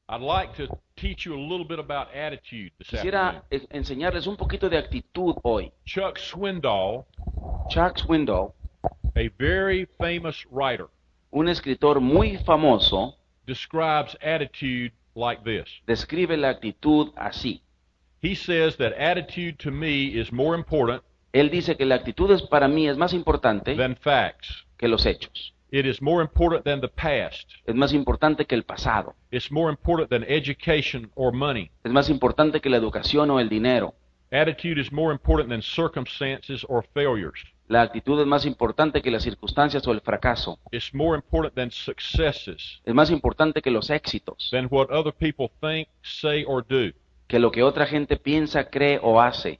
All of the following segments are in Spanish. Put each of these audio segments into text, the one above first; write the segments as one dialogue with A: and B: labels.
A: I'd like to teach you a little bit about attitude this afternoon.
B: Quisiera enseñarles un poquito de actitud hoy.
A: Chuck Swindoll,
B: Chuck Swindoll,
A: a very famous writer,
B: un escritor muy famoso,
A: describes attitude like this.
B: describe la actitud así.
A: He says that attitude to me is more important
B: Él dice que la actitud para mí es más importante
A: than facts.
B: que los hechos.
A: It is more important than the past.
B: Es más importante que el pasado.
A: It's more important than education or money.
B: Es más importante que la educación o el dinero.
A: Attitude is more important than circumstances or failures.
B: La actitud es más importante que las circunstancias o el fracaso.
A: It's more important than successes,
B: Es más importante que los éxitos,
A: than what other people think, say, or do.
B: que lo que otra gente piensa, cree o hace.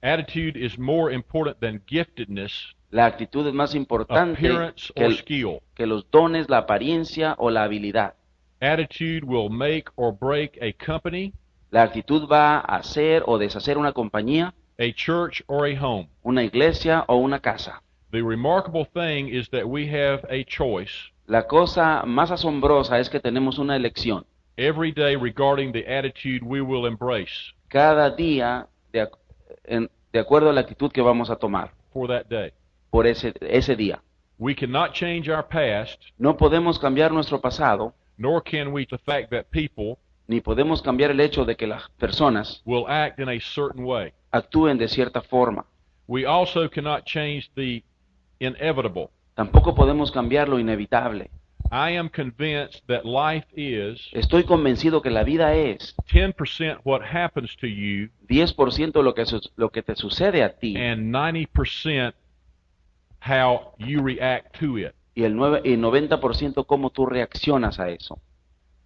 A: Attitude is more important than giftedness,
B: La actitud es más importante
A: appearance, or skill.
B: que los dones, la apariencia o la habilidad.
A: Attitude will make or break a company,
B: La actitud va a hacer o deshacer una compañía,
A: a church, or a home.
B: una iglesia o una casa.
A: The remarkable thing is that we have a choice
B: La cosa más asombrosa es que tenemos una elección.
A: every day regarding the attitude we will embrace
B: Cada día de acuerdo a la actitud que vamos a tomar
A: for that day.
B: por ese día.
A: We cannot change our past,
B: No podemos cambiar nuestro pasado,
A: nor can we the fact that people
B: ni podemos cambiar el hecho de que las personas
A: will act in a certain way.
B: actúen de cierta forma.
A: We also cannot change the inevitable.
B: Tampoco podemos cambiar lo inevitable.
A: I am convinced that life is
B: Estoy convencido que la vida es
A: 10% what happens to you
B: 10% lo que te sucede a ti
A: and 90% how you react to it.
B: y el 90% cómo tú reaccionas a eso.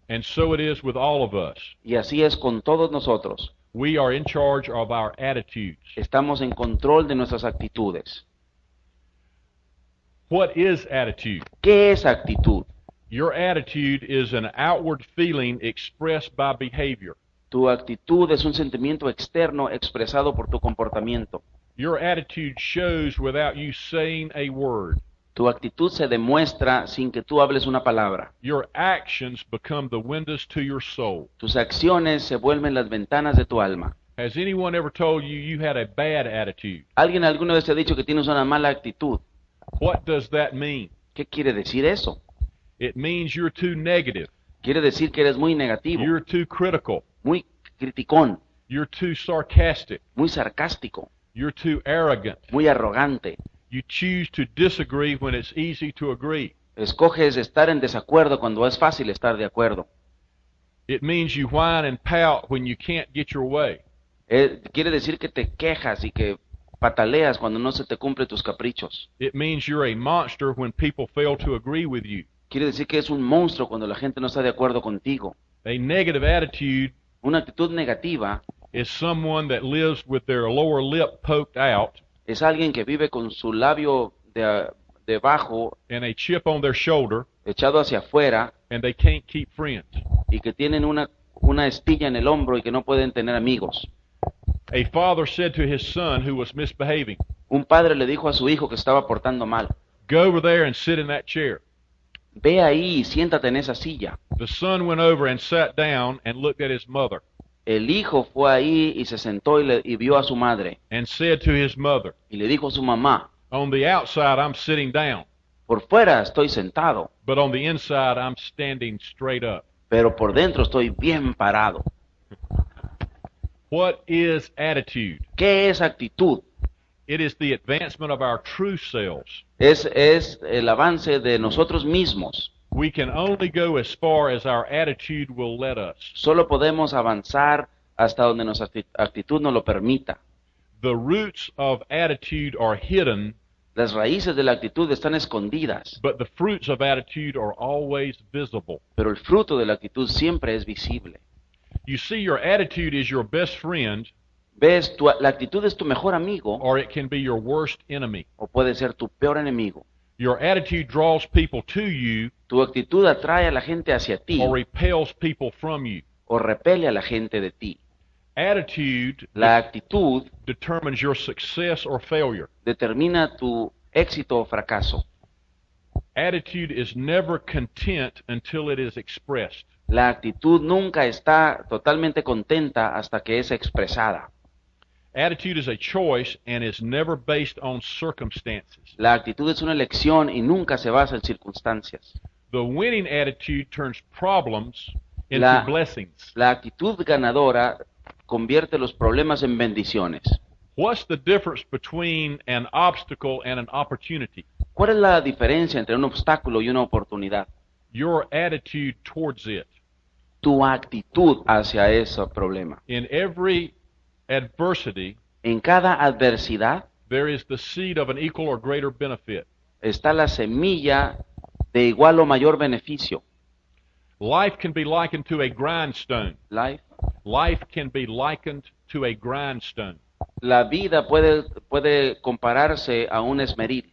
A: And so it is with all of us.
B: Y así es con todos nosotros.
A: We are in charge of our attitudes.
B: Estamos en control de nuestras actitudes.
A: What is attitude?
B: ¿Qué es actitud?
A: Your attitude is an outward feeling expressed by behavior.
B: Tu actitud es un sentimiento externo expresado por tu comportamiento.
A: Your attitude shows without you saying a word.
B: Tu actitud se demuestra sin que tú hables una palabra.
A: Your actions become the windows to your soul.
B: Tus acciones se vuelven las ventanas de tu alma.
A: Has anyone ever told you you had a bad attitude?
B: ¿Alguien alguna vez te ha dicho que tienes una mala actitud?
A: What does that mean?
B: ¿Qué quiere decir eso?
A: It means you're too negative.
B: Quiere decir que eres muy negativo,
A: You're too critical.
B: muy criticón,
A: You're too sarcastic.
B: muy sarcástico,
A: You're too arrogant.
B: muy arrogante.
A: You choose to disagree when it's easy to agree.
B: Escoges estar en desacuerdo cuando es fácil estar de acuerdo.
A: It means you whine and pout when you can't get your way.
B: Quiere decir que te quejas y que pataleas cuando no se te cumplen tus caprichos.
A: It means you're a monster when people fail to agree with you.
B: Quiere decir que es un monstruo cuando la gente no está de acuerdo contigo.
A: A negative attitude
B: Una actitud negativa
A: is someone that lives with their lower lip poked out
B: es alguien que vive con su labio debajo
A: and a chip on their shoulder,
B: echado hacia afuera
A: and they can't keep friends.
B: y que tienen una estilla en el hombro y que no pueden tener amigos.
A: A father said to his son who was misbehaving,
B: Un padre le dijo a su hijo que estaba portando mal:
A: "Go over there and sit in that chair."
B: ve ahí y siéntate en esa silla.
A: The son went over and sat down and looked at his mother
B: El hijo fue ahí y se sentó y vio a su madre
A: and said to his mother,
B: y le dijo a su mamá:
A: "On the outside I'm sitting down,
B: por fuera estoy sentado,
A: but on the inside I'm standing straight up."
B: pero por dentro estoy bien parado.
A: What is attitude?
B: ¿Qué es actitud?
A: It is the advancement of our true selves.
B: Es el avance de nosotros mismos.
A: We can only go as far as our attitude will let us.
B: Solo podemos avanzar hasta donde nuestra actitud nos lo permita.
A: The roots of attitude are hidden,
B: Las raíces de la actitud están escondidas,
A: but the fruits of attitude are always visible.
B: pero el fruto de la actitud siempre es visible.
A: You see, your attitude is your best friend,
B: ¿Ves? La actitud es tu mejor amigo
A: or it can be your worst enemy.
B: o puede ser tu peor enemigo.
A: Your attitude draws people to you
B: Tu actitud atrae a la gente hacia ti
A: or repels people from you.
B: o repele a la gente de ti.
A: Attitude
B: La actitud
A: determines your success or failure.
B: determina tu éxito o fracaso.
A: Attitude is never content until it is expressed.
B: La actitud nunca está totalmente contenta hasta que es expresada.
A: Attitude is a choice and is never based on circumstances.
B: La actitud es una elección y nunca se basa en circunstancias.
A: The winning attitude turns problems into
B: La-
A: blessings.
B: La actitud ganadora convierte los problemas en bendiciones.
A: What's the difference between an obstacle and an opportunity?
B: ¿Cuál es la diferencia entre un obstáculo y una oportunidad?
A: Your attitude towards it.
B: Tu actitud hacia ese problema.
A: In every adversity,
B: En cada adversidad
A: there is the seed of an equal or greater benefit.
B: está la semilla de igual o mayor beneficio.
A: Life can be likened to a grindstone.
B: Life.
A: Life can be likened to a grindstone.
B: La vida puede compararse a un esmeril,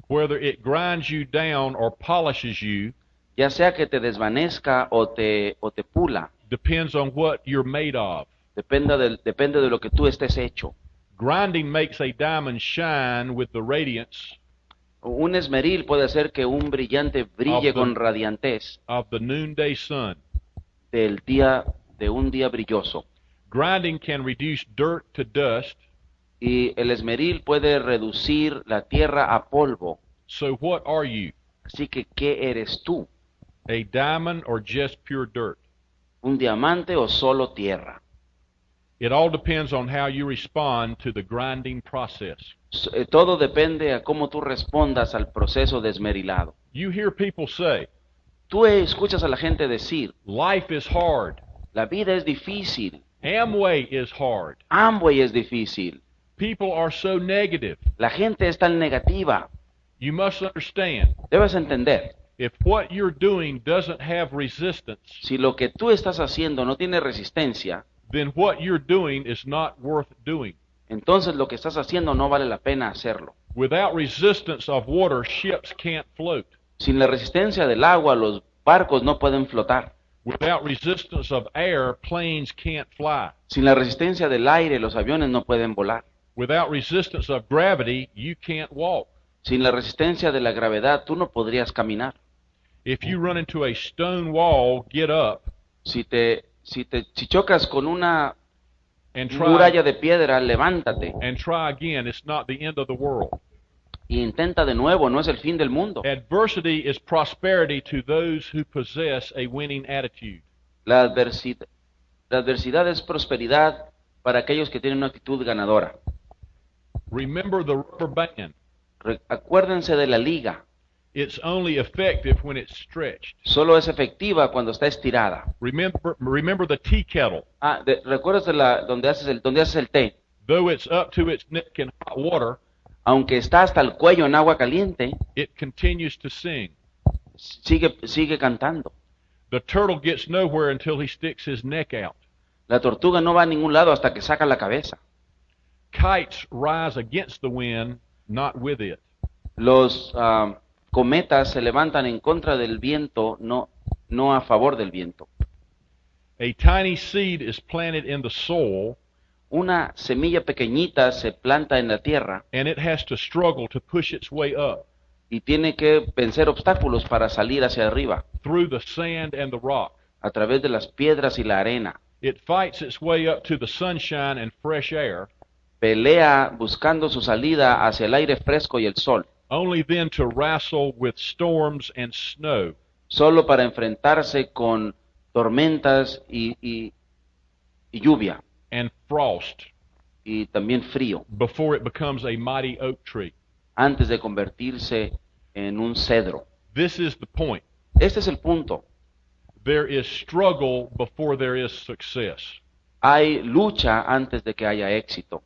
A: Whether it grinds you down or polishes you
B: ya sea que te desvanezca o te pula,
A: depends on what you're made of.
B: depende de lo que tú estés hecho.
A: Grinding makes a diamond shine with the radiance
B: Un esmeril puede hacer que un brillante brille
A: Of the-
B: con radiantez
A: of the noonday sun.
B: de un día brilloso.
A: Grinding can reduce dirt to dust.
B: Y el esmeril puede reducir la tierra a polvo.
A: So what are you?
B: Así que, ¿qué eres tú?
A: A diamond or just pure dirt?
B: ¿Un diamante o solo tierra?
A: It all depends on how you respond to the grinding process.
B: Todo depende a cómo tú respondas al proceso de esmerilado.
A: You hear people say,
B: Tú escuchas a la gente decir,
A: life is hard.
B: la vida es difícil,
A: Amway is hard.
B: Amway es difícil,
A: People are so negative.
B: la gente es tan negativa.
A: You must understand,
B: Debes entender,
A: if what you're doing doesn't have resistance,
B: si lo que tú estás haciendo no tiene resistencia,
A: then what you're doing is not worth doing.
B: entonces lo que estás haciendo no vale la pena hacerlo.
A: Without resistance of water, ships can't float.
B: Sin la resistencia del agua, los barcos no pueden flotar.
A: Without resistance of air, planes can't fly.
B: Sin la resistencia del aire, los aviones no pueden volar.
A: Without resistance of gravity, you can't walk.
B: Sin la resistencia de la gravedad, tú no podrías caminar.
A: If you run into a stone wall, get up
B: Si chocas con una
A: and
B: muralla
A: try
B: de piedra, levántate
A: again. It's not the end of the world.
B: y intenta de nuevo, no es el fin del mundo.
A: Adversity is prosperity to those who possess a winning attitude.
B: La adversidad es prosperidad para aquellos que tienen una actitud ganadora.
A: Remember the rubber band.
B: Acuérdense de la liga.
A: It's only effective when it's stretched.
B: Solo es efectiva cuando está estirada.
A: Remember the tea kettle.
B: ¿Recuerdas donde haces el té?
A: Though it's up to its neck in hot water,
B: Aunque está hasta el cuello en agua caliente,
A: it continues to sing.
B: sigue cantando.
A: The turtle gets nowhere until he sticks his neck out.
B: La tortuga no va a ningún lado hasta que saca la cabeza.
A: Kites rise against the wind, not with it.
B: Los cometas se levantan en contra del viento, no a favor del viento.
A: A tiny seed is planted in the soil,
B: Una semilla pequeñita se planta en la tierra
A: and it has to struggle to push its way up
B: y tiene que vencer obstáculos para salir hacia arriba,
A: through the sand and the rock.
B: a través de las piedras y la arena.
A: It fights its way up to the sunshine and fresh air,
B: Pelea buscando su salida hacia el aire fresco y el sol,
A: only then to wrestle with storms and snow.
B: solo para enfrentarse con tormentas y lluvia,
A: And frost
B: y también frío,
A: before it becomes a mighty oak tree.
B: antes de convertirse en un cedro.
A: This is the point.
B: Este es el punto.
A: There is struggle before there is success.
B: Hay lucha antes de que haya éxito.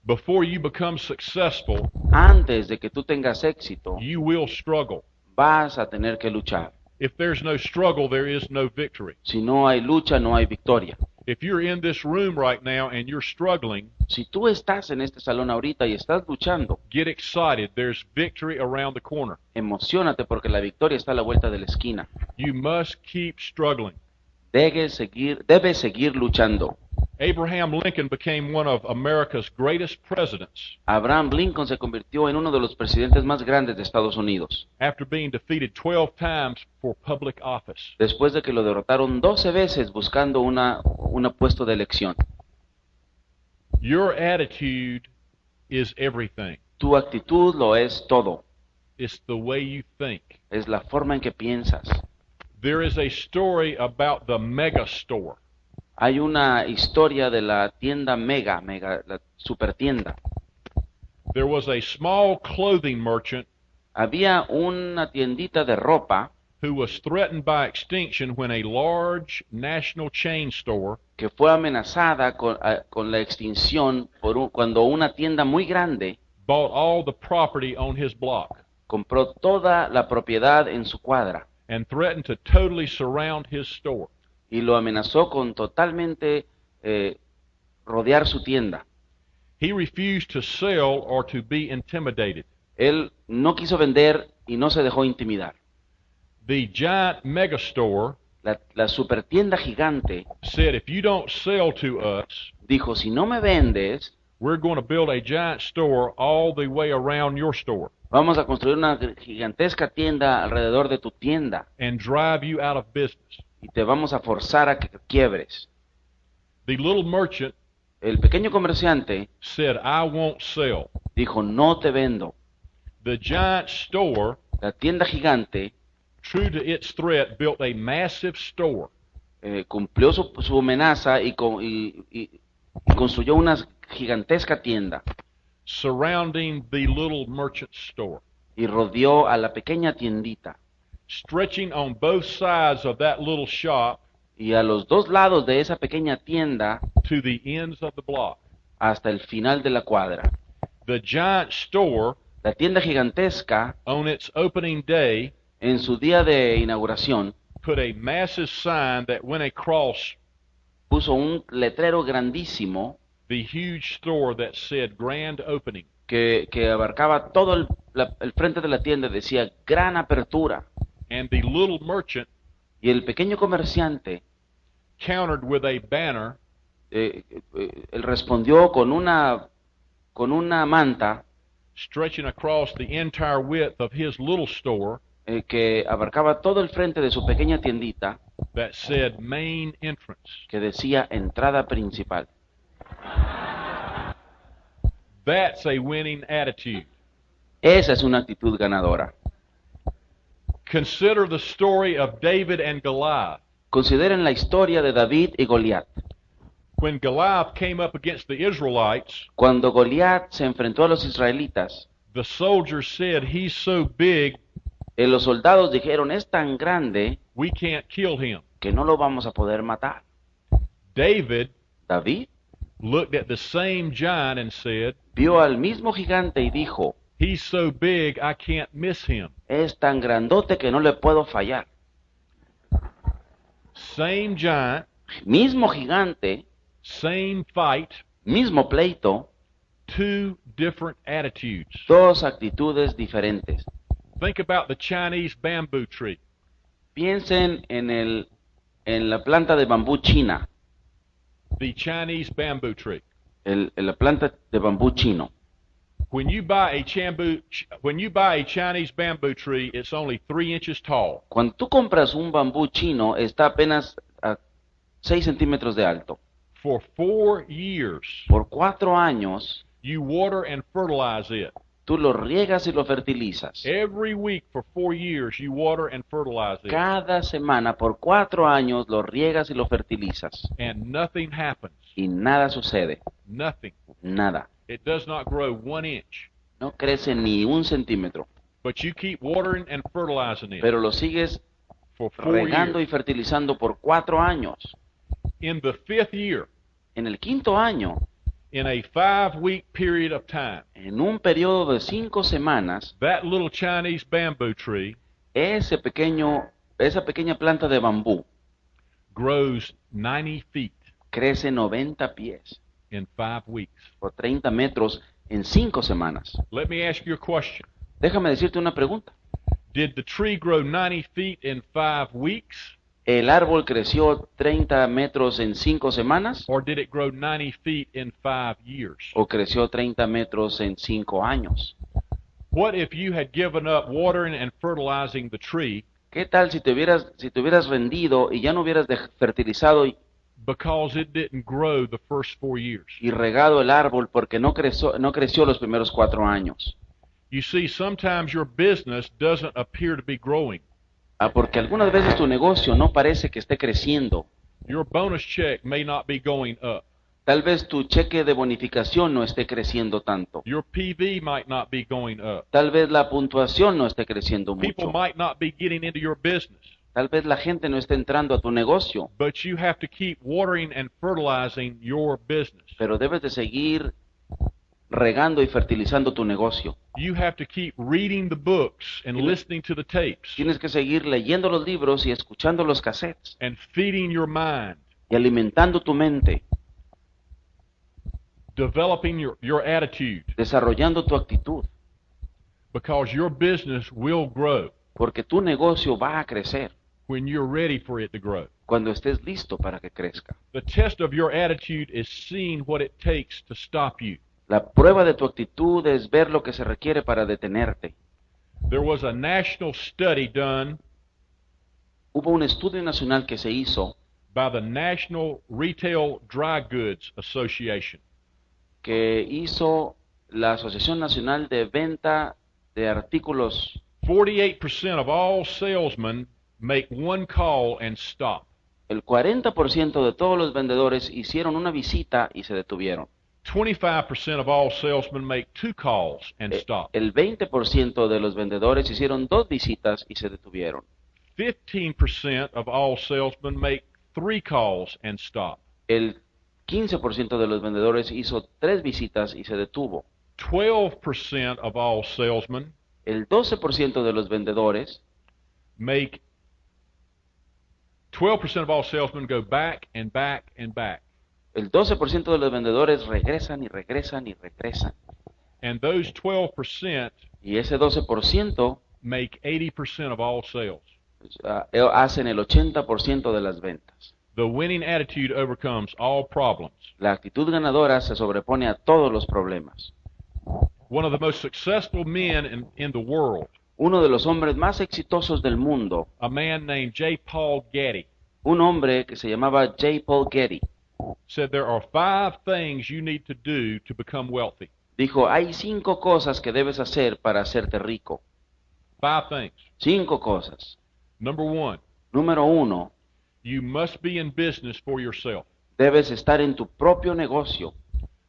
A: Before you become successful,
B: Antes de que tú tengas éxito,
A: you will struggle.
B: vas a tener que luchar.
A: If there's no struggle, there is no victory.
B: Si no hay lucha, no hay victoria.
A: If you're in this room right now and you're struggling,
B: Si tú estás en este salón ahorita y estás luchando,
A: get excited. There's victory around the corner.
B: emociónate porque la victoria está a la vuelta de la esquina.
A: You must keep struggling.
B: Debes seguir luchando.
A: Abraham Lincoln became one of America's greatest presidents
B: Abraham Lincoln se convirtió en uno de los presidentes más grandes de Estados Unidos,
A: after being defeated 12 times for public office.
B: después de que lo derrotaron 12 veces buscando un puesto de elección.
A: Your attitude is everything.
B: Tu actitud lo es todo,
A: It's the way you think.
B: es la forma en que piensas.
A: There is a story about the mega store.
B: Hay una historia de la tienda mega, la supertienda.
A: There was a small clothing merchant
B: Había una tiendita de ropa
A: who was threatened by extinction when a large national chain store
B: que fue amenazada con la extinción cuando una tienda muy grande
A: bought all the property on his block
B: compró toda la propiedad en su cuadra
A: and threatened to totally surround his store.
B: y lo amenazó con totalmente rodear su tienda.
A: He refused to sell or to be intimidated.
B: Él no quiso vender y no se dejó intimidar.
A: The giant megastore
B: La supertienda gigante
A: said, if you don't sell to us,
B: dijo, si no me vendes,
A: we're going to build a giant store all the way around your store
B: vamos a construir una gigantesca tienda alrededor de tu tienda
A: and drive you out of business.
B: y te vamos a forzar a que quiebres.
A: The little merchant
B: El pequeño comerciante
A: said, I won't sell.
B: dijo, no te vendo.
A: The giant store,
B: La tienda gigante
A: true to its threat, built a massive store
B: cumplió su amenaza y construyó una gigantesca tienda
A: surrounding the little merchant store,
B: y rodeó a la pequeña tiendita.
A: stretching on both sides of that little shop
B: Y a los dos lados de esa pequeña tienda
A: to the ends of the block.
B: hasta el final de la cuadra.
A: The giant store,
B: La tienda gigantesca,
A: on its opening day,
B: en su día de inauguración,
A: put a massive sign that went across
B: puso un letrero grandísimo
A: the huge store that said grand opening.
B: que abarcaba todo el frente de la tienda, decía gran apertura.
A: And the little merchant
B: Y el pequeño comerciante
A: countered with a banner
B: él respondió con una manta
A: stretching across the entire width of his little store
B: que abarcaba todo el frente de su pequeña tiendita,
A: that said main entrance.
B: que decía entrada principal.
A: That's a winning attitude.
B: Esa es una actitud ganadora.
A: Consider the story of David and Goliath.
B: Consideren la historia de David y Goliat.
A: When Goliath came up against the Israelites,
B: Cuando Goliat se enfrentó a los israelitas,
A: the soldiers said, he's so big,
B: los soldados dijeron, es tan grande
A: we can't kill him.
B: que no lo vamos a poder matar.
A: David
B: David
A: looked at the same giant and said,
B: vio al mismo gigante y dijo,
A: he's so big I can't miss him.
B: es tan grandote que no le puedo fallar.
A: Same giant,
B: Mismo gigante,
A: same fight,
B: mismo pleito,
A: two different attitudes.
B: dos actitudes diferentes.
A: Think about the Chinese bamboo tree.
B: Piensen en la planta de bambú china,
A: The Chinese bamboo tree.
B: la planta de bambú chino.
A: When you buy a Chinese bamboo tree, it's only 3 inches tall.
B: Cuando tú compras un bambú chino, está apenas a 6 centímetros de alto.
A: For 4 years,
B: Por 4 años,
A: you water and fertilize it.
B: tú lo riegas y lo fertilizas.
A: Every week for 4 years, you water and fertilize it.
B: Cada semana, por 4 años, lo riegas y lo fertilizas.
A: And nothing happens.
B: Y nada sucede.
A: Nothing.
B: Nada.
A: It does not grow 1 inch.
B: No crece ni 1 centímetro.
A: But you keep watering and fertilizing it
B: Pero lo sigues
A: for 4
B: regando
A: years.
B: y fertilizando por 4 años.
A: In the 5th year,
B: En el 5.º año,
A: in a 5-week period of time,
B: en un periodo de 5 semanas,
A: that little Chinese bamboo tree
B: esa pequeña planta de bambú
A: grows 90 feet
B: crece 90 pies
A: in 5 weeks.
B: por 30 metros en 5 semanas.
A: Let me ask you a question.
B: Déjame decirte una pregunta.
A: Did the tree grow 90 feet in 5 weeks?
B: ¿El árbol creció 30 metros en 5 semanas
A: or did it grow 90 feet in 5 years?
B: o creció 30 metros en 5 años?
A: What if you had given up watering and fertilizing the tree
B: ¿Qué tal si te hubieras rendido y ya no hubieras fertilizado
A: because it didn't grow the first 4 years?
B: y regado el árbol porque no creció los primeros 4 años?
A: You see, sometimes your business doesn't appear to be growing.
B: Porque algunas veces tu negocio no parece que esté creciendo.
A: Your bonus check may not be going up.
B: Tal vez tu cheque de bonificación no esté creciendo tanto.
A: Your PV might not be going up.
B: Tal vez la puntuación no esté creciendo
A: People
B: mucho.
A: might not be getting into your business.
B: Tal vez la gente no esté entrando a tu negocio.
A: But you have to keep watering and fertilizing your business.
B: Pero debes de seguir regando y fertilizando tu negocio.
A: You have to keep reading the books and listening to the tapes
B: Tienes que seguir leyendo los libros y escuchando los cassettes
A: and feeding your mind,
B: y alimentando tu mente,
A: developing your attitude,
B: desarrollando tu actitud,
A: because your business will grow
B: porque tu negocio va a crecer
A: when you're ready for it to grow.
B: cuando estés listo para que crezca.
A: The test of your attitude is seeing what it takes to stop you.
B: La prueba de tu actitud es ver lo que se requiere para detenerte.
A: There was a national study done
B: Hubo un estudio nacional que se hizo
A: by the National Retail Dry Goods Association.
B: que hizo la Asociación Nacional de Venta de Artículos.
A: 48% of all salesmen make one call and stop.
B: El 40% de todos los vendedores hicieron una visita y se detuvieron.
A: 25% of all salesmen make two calls and stop.
B: El 20% de los vendedores hicieron 2 visitas y se detuvieron.
A: 15% of all salesmen make 3 calls and stop.
B: El 15% de los vendedores hizo 3 visitas y se detuvo.
A: 12% of all salesmen
B: El 12% de los vendedores,
A: make 12% of all salesmen go back and back and back.
B: el 12% de los vendedores regresan y regresan y regresan.
A: And those 12%
B: Y ese 12%
A: make 80% of all sales.
B: hacen el 80% de las ventas.
A: The winning attitude overcomes all problems.
B: La actitud ganadora se sobrepone a todos los problemas.
A: One of the most successful men in the world,
B: Uno de los hombres más exitosos del mundo,
A: a man named J. Paul Getty,
B: un hombre que se llamaba J. Paul Getty,
A: said there are 5 things you need to do to become wealthy.
B: dijo, hay 5 cosas que debes hacer para hacerte rico.
A: 5 things.
B: 5 cosas.
A: Number 1,
B: Número 1,
A: you must be in business for yourself.
B: debes estar en tu propio negocio.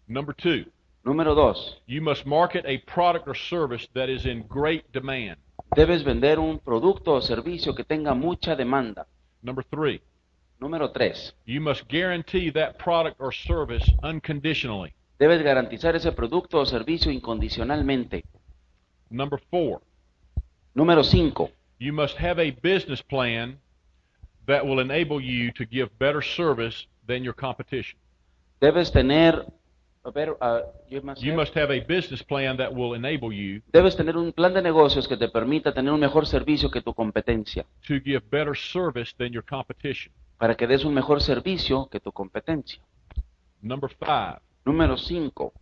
A: Number 2,
B: Número 2,
A: you must market a product or service that is in great demand.
B: debes vender un producto o servicio que tenga mucha demanda.
A: Number 3,
B: Número 3,
A: you must guarantee that product or service unconditionally.
B: debes garantizar ese producto o servicio incondicionalmente.
A: Number 4,
B: Número 5,
A: you must have a business plan that will enable you to give better service than your competition.
B: debes tener
A: You must have a business plan that will enable you
B: debes tener un plan de negocios que te permita tener un mejor servicio que tu competencia,
A: to give better service than your competition.
B: para que des un mejor servicio que tu competencia.
A: Number 5,
B: Número 5,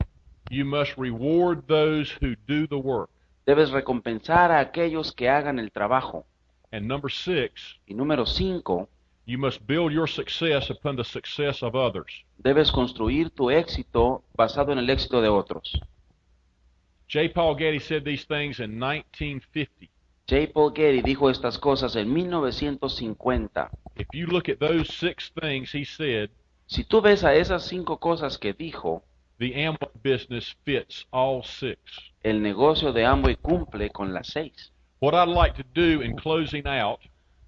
A: you must reward those who do the work.
B: debes recompensar a aquellos que hagan el trabajo.
A: And number 6,
B: Y número 5,
A: you must build your success upon the success of others.
B: debes construir tu éxito basado en el éxito de otros.
A: J. Paul Getty said these things in 1950.
B: J. Paul Getty dijo estas cosas en 1950.
A: If you look at those 6 things he said,
B: Si tú ves a esas 5 cosas que dijo,
A: the Amway business fits all 6.
B: el negocio de Amway cumple con las 6.
A: What I'd like to do in closing out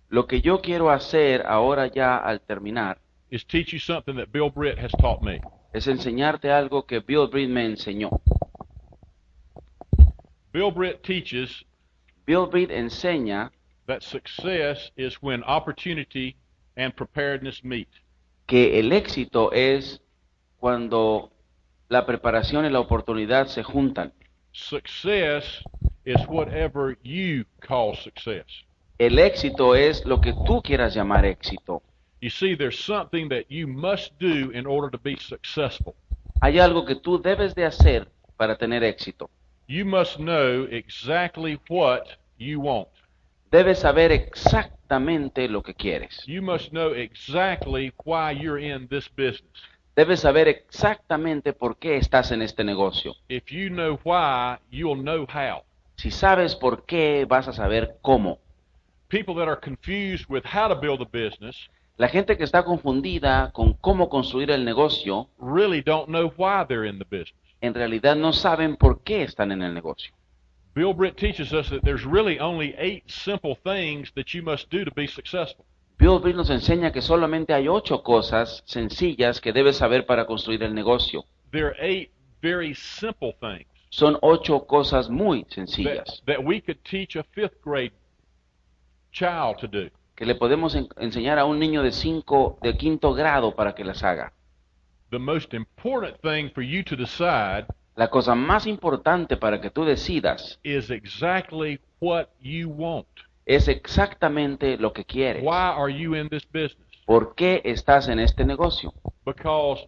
B: Lo que yo quiero hacer ahora ya al terminar
A: is teach you something that Bill Britt has taught me.
B: es enseñarte algo que Bill Britt me enseñó.
A: Bill Britt teaches
B: Bill Britt enseña
A: that success is when opportunity and preparedness meet.
B: que el éxito es cuando la preparación y la oportunidad se juntan.
A: Success is whatever you call success.
B: El éxito es lo que tú quieras llamar éxito.
A: You see, there's something that you must do in order to be successful.
B: Hay algo que tú debes de hacer para tener éxito.
A: You must know exactly what you want.
B: Debes saber exactamente lo que quieres.
A: You must know exactly why you're in this business.
B: Debes saber exactamente por qué estás en este negocio.
A: If you know why, you'll know how.
B: Si sabes por qué, vas a saber cómo.
A: People that are confused with how to build a business
B: La gente que está confundida con cómo construir el negocio,
A: really don't know why they're in the business.
B: en realidad no saben por qué están en el negocio.
A: Bill Britt teaches us that there's really only 8 simple things that you must do to be successful.
B: Bill Britt nos enseña que solamente hay 8 cosas sencillas que debes saber para construir el negocio.
A: There are 8 very simple things
B: Son 8 cosas muy sencillas
A: that we could teach a 5th grade child to do.
B: que le podemos enseñar a un niño de quinto grado para que las haga.
A: The most important thing for you to decide
B: La cosa más importante para que tú decidas
A: is exactly what you want.
B: es exactamente lo que quieres.
A: Why are you in this business?
B: ¿Por qué estás en este negocio?
A: Because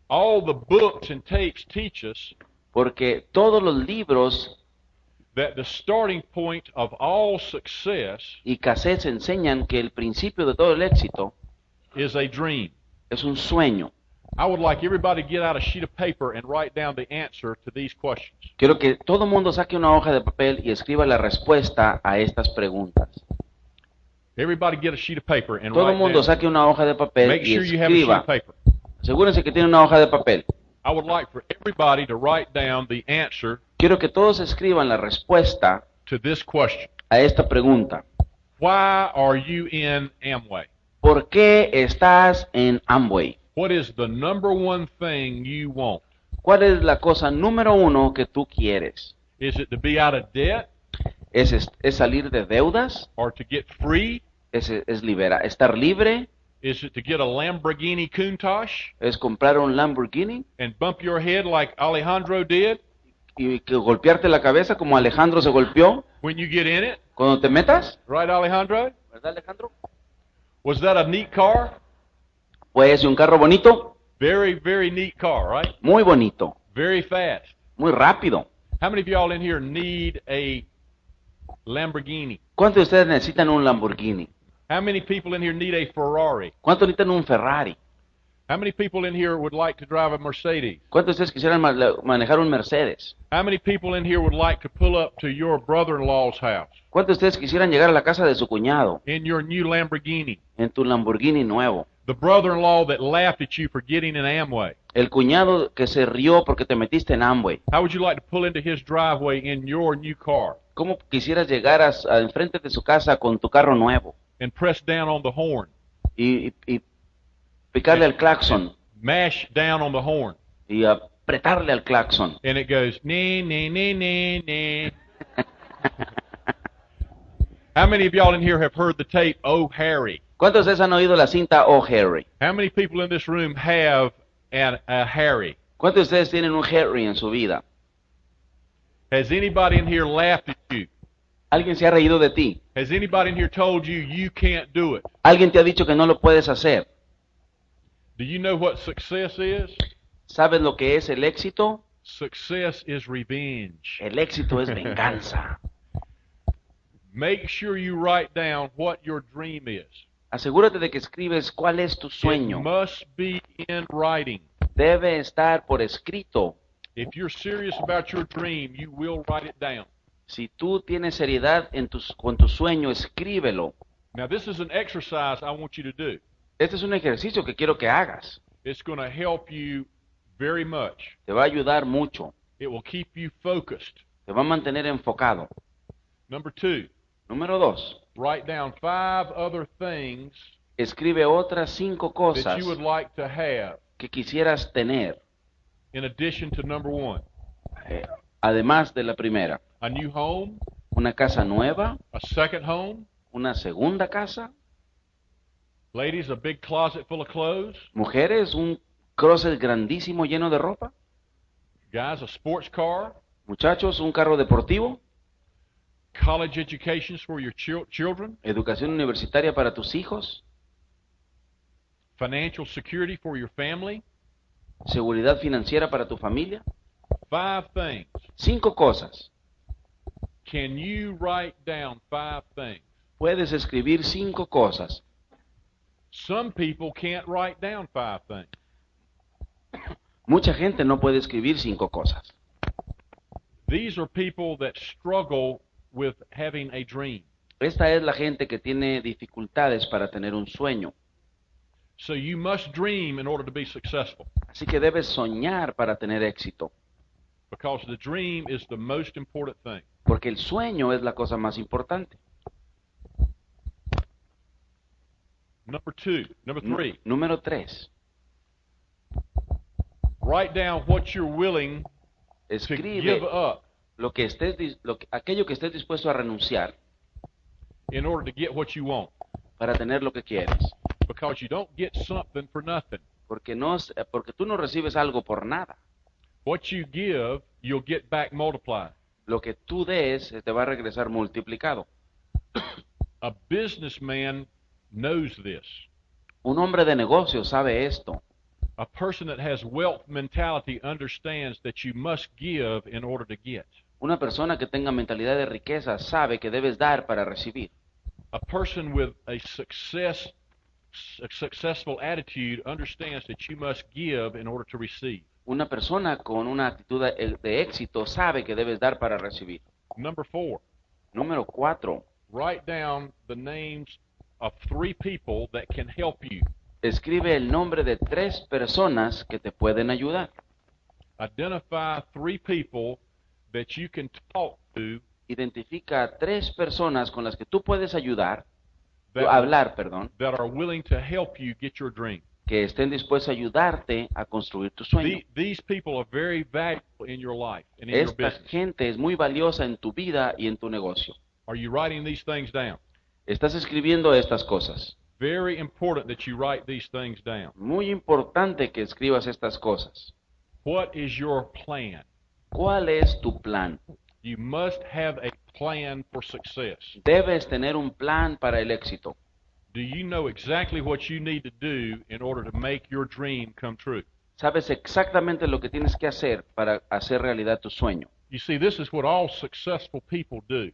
A: all the books and tapes teach us
B: Porque todos los libros
A: that the starting point of all success
B: y cassettes enseñan que el principio de todo el éxito
A: is a dream.
B: es un sueño.
A: I would like everybody to get out a sheet of paper and write down the answer to these questions.
B: Quiero que todo el mundo saque una hoja de papel y escriba la respuesta a estas preguntas.
A: Everybody get a sheet of paper and
B: Todo el
A: write
B: mundo
A: down.
B: saque una hoja de papel
A: Make
B: y
A: sure you have a sheet of
B: escriba.
A: paper.
B: Asegúrense que tienen una hoja de papel.
A: I would like for everybody to write down the answer
B: Quiero que todos escriban la respuesta
A: to this question.
B: a esta pregunta.
A: Why are you in Amway?
B: ¿Por qué estás en Amway?
A: What is the number one thing you want?
B: ¿Cuál es la cosa número 1 que tú quieres?
A: Is it to be out of debt
B: ¿Es salir de deudas?
A: or to get free?
B: ¿Estar libre?
A: Is it to get a Lamborghini Countach
B: ¿Es comprar un Lamborghini
A: and bump your head like Alejandro did
B: y que golpearte la cabeza como Alejandro se golpeó
A: when you get in it?
B: cuando te metas?
A: Right, Alejandro?
B: ¿Verdad, Alejandro?
A: Was that a neat car?
B: Pues un carro bonito,
A: Very, very neat car, right?
B: muy bonito,
A: Very fast.
B: muy rápido.
A: How many of y'all in here need a Lamborghini?
B: ¿Cuántos de ustedes necesitan un Lamborghini?
A: How many people in here need a Ferrari?
B: ¿Cuántos necesitan un Ferrari?
A: How many people in here would like to drive a Mercedes?
B: ¿Cuántos de ustedes quisieran manejar un Mercedes?
A: How many people in here would like to pull up to your brother-in-law's house
B: ¿Cuántos de ustedes quisieran llegar a la casa de su cuñado
A: in your new Lamborghini?
B: en tu Lamborghini nuevo?
A: The brother-in-law that laughed at you for getting an Amway.
B: El cuñado que se rió porque te metiste en Amway.
A: How would you like to pull into his driveway in your new car
B: ¿Cómo quisieras llegar a enfrente de su casa con tu carro nuevo
A: and press down on the horn,
B: y picarle al claxon
A: mash down on the horn,
B: y apretarle al claxon?
A: and it goes, nee, nee, nee, nee, nee. How many of y'all in here have heard the tape, Oh, Harry?
B: ¿Cuántos de ustedes han oído la cinta Oh Harry?
A: How many people in this room have a Harry?
B: ¿Cuántos de ustedes tienen un Harry en su vida?
A: Has anybody in here laughed at you?
B: ¿Alguien se ha reído de ti?
A: Has anybody in here told you you can't do it?
B: ¿Alguien te ha dicho que no lo puedes hacer?
A: Do you know what success is?
B: ¿Sabes lo que es el éxito?
A: Success is revenge.
B: El éxito es venganza.
A: Make sure you write down what your dream is.
B: Asegúrate de que escribes cuál es tu
A: It
B: sueño.
A: must be in writing.
B: Debe estar por escrito.
A: If you're serious about your dream, you will write it down.
B: Si tú tienes seriedad con tu sueño, escríbelo.
A: Now, this is an exercise I want you to do.
B: Este es un ejercicio que quiero que hagas.
A: It's going to help you very much.
B: Te va a ayudar mucho.
A: It will keep you focused.
B: Te va a mantener enfocado.
A: Number 2,
B: Número 2.
A: write down 5 other things
B: Escribe otras 5
A: that
B: cosas
A: you would like to have
B: que quisieras tener,
A: in addition to number 1.
B: además de la primera.
A: A new home,
B: Una casa nueva,
A: a second home,
B: una segunda casa.
A: ladies, a big closet full of clothes,
B: Mujeres, un closet grandísimo lleno de ropa.
A: guys, a sports car,
B: Muchachos, un carro deportivo.
A: college educations for your children,
B: educación universitaria para tus hijos,
A: financial security for your family.
B: seguridad financiera para tu familia.
A: 5 things.
B: 5 cosas.
A: Can you write down 5 things?
B: Puedes escribir 5 cosas.
A: Some people can't write down 5 things.
B: Mucha gente no puede escribir 5 cosas.
A: These are people that struggle with having a dream.
B: Esta es la gente que tiene dificultades para tener un sueño.
A: So you must dream in order to be successful,
B: Así que debes soñar para tener éxito,
A: because the dream is the most important thing.
B: porque el sueño es la cosa más importante.
A: Number 3,
B: Número 3.
A: write down what you're willing to
B: Escribe
A: give up
B: aquello que estés dispuesto a renunciar
A: in order to get what you want,
B: para tener lo que quieres.
A: because you don't get something for nothing.
B: Porque tú no recibes algo por nada.
A: What you give, you'll get back multiplied.
B: Lo que tú des te va a regresar multiplicado.
A: A businessman knows this.
B: Un hombre de negocio sabe esto.
A: A person that has wealth mentality understands that you must give in order to get.
B: Una persona que tenga mentalidad de riqueza sabe que debes dar para recibir.
A: A person with a successful attitude understands that you must give in order to receive.
B: Una persona con una actitud de éxito sabe que debes dar para recibir.
A: Number 4,
B: Número 4.
A: write down the names of 3 people that can help you.
B: Escribe el nombre de 3 personas que te pueden ayudar.
A: Identify 3 people that you can talk to
B: Identifica a 3 personas con las que tú puedes
A: that,
B: hablar,
A: that are willing to help you get your dream.
B: que estén dispuestos a ayudarte a construir tu sueño.
A: These people are very valuable in your life and in your
B: Esta
A: business.
B: gente es muy valiosa en tu vida y en tu negocio.
A: Are you writing these things down?
B: Estás escribiendo estas cosas.
A: Very important that you write these things down.
B: Muy importante que escribas estas cosas.
A: What is your plan?
B: ¿Cuál es tu plan?
A: You must have a plan for success.
B: Debes tener un plan para el éxito.
A: Do you know exactly what you need to do in order to make your dream come true?
B: Sabes exactamente lo que tienes que hacer para hacer realidad tu sueño.
A: You see, this is what all successful people do.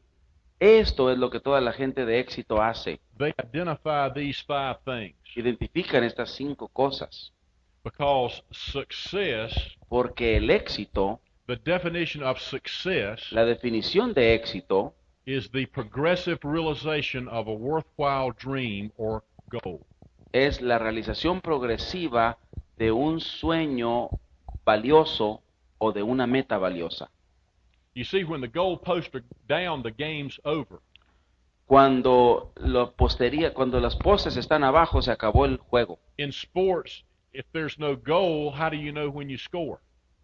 B: Esto es lo que toda la gente de éxito hace.
A: They identify these 5 things
B: Identifican estas 5 cosas.
A: because success,
B: Porque el éxito,
A: the definition of success,
B: la definición de éxito,
A: is the progressive realization of a worthwhile dream or goal.
B: es la realización progresiva de un sueño valioso o de una meta valiosa.
A: You see, when the goalposts are down, the game's over.
B: Cuando las postes están abajo, se acabó el juego.
A: In sports, if there's no goal, how do you know when you score?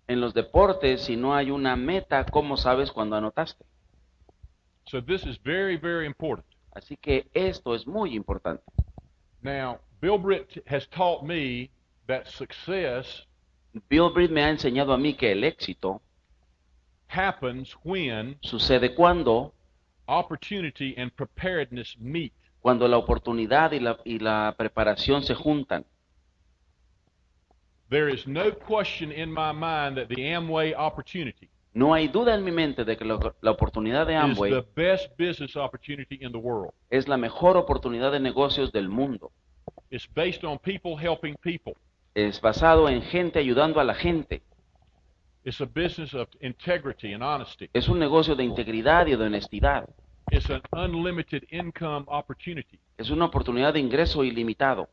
B: En los deportes, si no hay una meta, ¿cómo sabes cuándo anotaste?
A: So this is very, very important.
B: Así que esto es muy importante.
A: Now, Bill Britt has taught me that success
B: Bill Britt me ha enseñado a mí que el éxito
A: happens when
B: sucede cuando
A: opportunity and preparedness meet.
B: Cuando la oportunidad y la preparación se juntan.
A: There is no question in my mind that the Amway opportunity
B: No hay duda en mi mente de que la oportunidad de
A: is
B: Amway
A: the best business opportunity in the world.
B: es la mejor oportunidad de negocios del mundo.
A: It's based on people helping people.
B: Es basado en gente ayudando a la gente.
A: It's a business of integrity and honesty.
B: Es un negocio de integridad y de honestidad.
A: It's an unlimited income opportunity.
B: Es una oportunidad de ingreso ilimitado.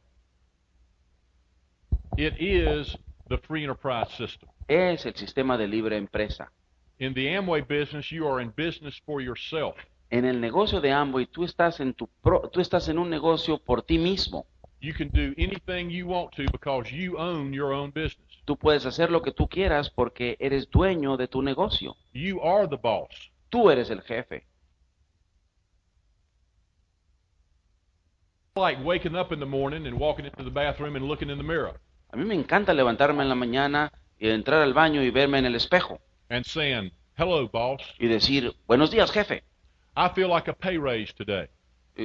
A: It is the free enterprise system.
B: Es el sistema de libre empresa.
A: In the Amway business, you are in business for yourself.
B: En el negocio de Amway, tú estás en un negocio por ti mismo.
A: You can do anything you want to because you own your own business.
B: Tú puedes hacer lo que tú quieras porque eres dueño de tu negocio.
A: You are the boss.
B: Tú eres el jefe.
A: Like waking up in the morning and walking into the bathroom and looking in the mirror
B: A mí me encanta levantarme en la mañana y entrar al baño y verme en el espejo
A: and saying, "Hello, boss.
B: y decir, buenos días, jefe.
A: I feel like a pay raise today.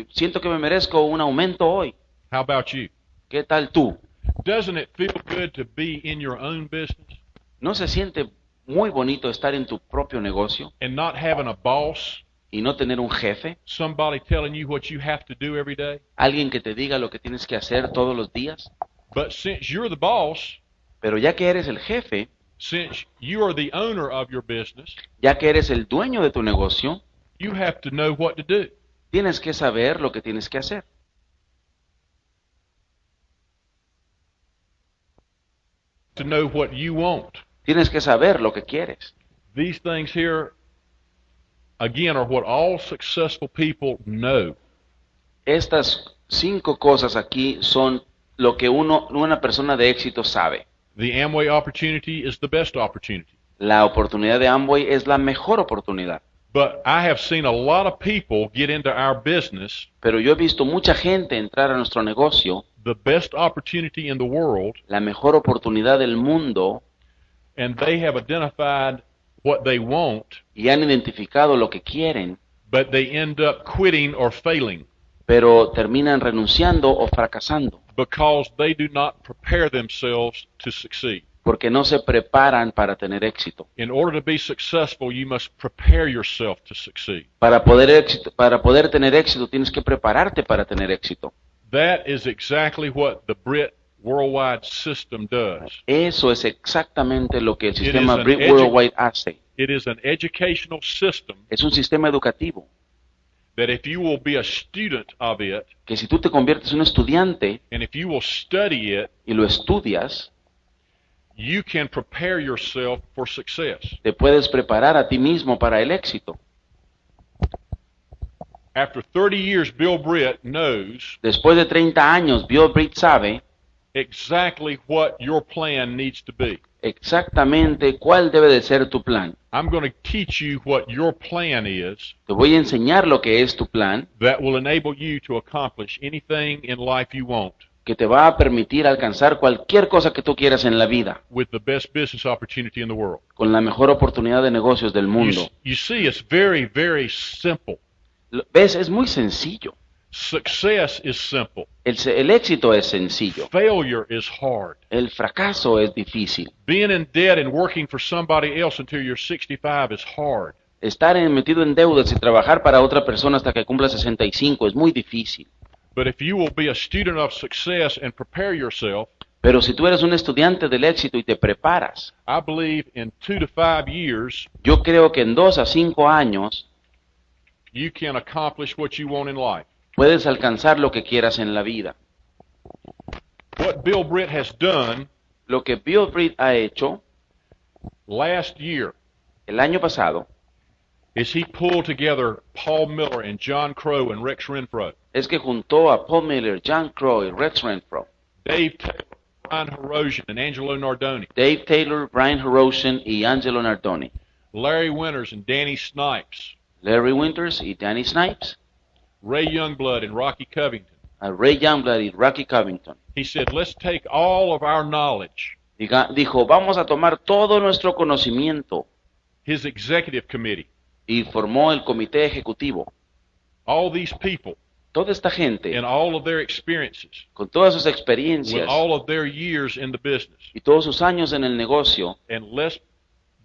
B: Siento que me merezco un aumento hoy.
A: How about you?
B: ¿Qué tal tú?
A: Doesn't it feel good to be in your own business
B: ¿No se siente muy bonito estar en tu propio negocio
A: and not having a boss,
B: y no tener un jefe?
A: somebody telling you what you have to do every day?
B: Alguien que te diga lo que tienes que hacer todos los días.
A: But since you're the boss,
B: Pero ya que eres el jefe,
A: since you are the owner of your business,
B: ya que eres el dueño de tu negocio,
A: you have to know what to do.
B: tienes que saber lo que tienes que hacer.
A: To know what you want.
B: Tienes que saber lo que quieres.
A: These things here, again, are what all successful people know.
B: Estas 5 cosas aquí son lo que una persona de éxito sabe.
A: The Amway opportunity is the best opportunity.
B: La oportunidad de Amway es la mejor oportunidad.
A: But I have seen a lot of people get into our business,
B: Pero yo he visto mucha gente entrar a nuestro negocio,
A: the best opportunity in the world,
B: la mejor oportunidad del mundo,
A: and they have identified what they want,
B: y han identificado lo que quieren,
A: but they end up quitting or failing
B: pero terminan renunciando o fracasando,
A: because they do not prepare themselves to succeed.
B: porque no se preparan para tener éxito.
A: In order to be successful, you must prepare yourself to succeed.
B: Para poder tener éxito, tienes que prepararte para tener éxito.
A: That is exactly what the Brit Worldwide system does.
B: Eso es exactamente lo que el
A: It
B: sistema
A: is an
B: Brit Worldwide hace.
A: It is an educational system
B: Es un sistema educativo
A: that if you will be a student of it,
B: que si tú te conviertes en un estudiante
A: and if you will study it,
B: y lo estudias,
A: you can prepare yourself for success.
B: te puedes preparar a ti mismo para el éxito.
A: After 30 years, Bill Britt knows
B: Después de 30 años, Bill Britt sabe
A: exactly what your plan needs to be.
B: exactamente cuál debe de ser tu plan.
A: I'm going to teach you what your plan is
B: Te voy a enseñar lo que es tu plan,
A: that will enable you to accomplish anything in life you want
B: que te va a permitir alcanzar cualquier cosa que tú quieras en la vida,
A: with the best business opportunity in the world.
B: con la mejor oportunidad de negocios del mundo.
A: You see, it's very, very simple.
B: ¿Ves? Es muy sencillo.
A: Success is simple.
B: El éxito es sencillo.
A: Failure is hard.
B: El fracaso es difícil.
A: Being in debt and working for somebody else until you're 65 is hard.
B: Estar metido en deudas y trabajar para otra persona hasta que cumpla 65 es muy difícil.
A: But if you will be a student of success and prepare yourself,
B: Pero si tú eres un estudiante del éxito y te preparas,
A: I believe in 2 to 5 years,
B: yo creo que en 2 a 5 años
A: you can accomplish what you want in life.
B: puedes alcanzar lo que quieras en la vida.
A: What Bill Britt has done
B: Lo que Bill Britt ha hecho
A: last year
B: el año pasado
A: is he pulled together Paul Miller and John Crow and Rex Renfro,
B: es que juntó a Paul Miller, John Crow y Rex Renfro,
A: Dave Taylor, Brian Herosian, and Angelo Nardoni,
B: Dave Taylor, Brian Herosian y Angelo Nardoni,
A: Larry Winters and Danny Snipes,
B: Larry Winters y Danny Snipes,
A: Ray Youngblood and Rocky Covington.
B: a Ray Youngblood y Rocky Covington.
A: He said, let's take all of our knowledge,
B: Dijo, vamos a tomar todo nuestro conocimiento,
A: his executive committee,
B: y formó el comité ejecutivo.
A: all these people,
B: Toda esta gente,
A: and all of their experiences,
B: con todas sus
A: with
B: experiencias
A: all of their years in the business,
B: y todos sus años en el negocio,
A: and let's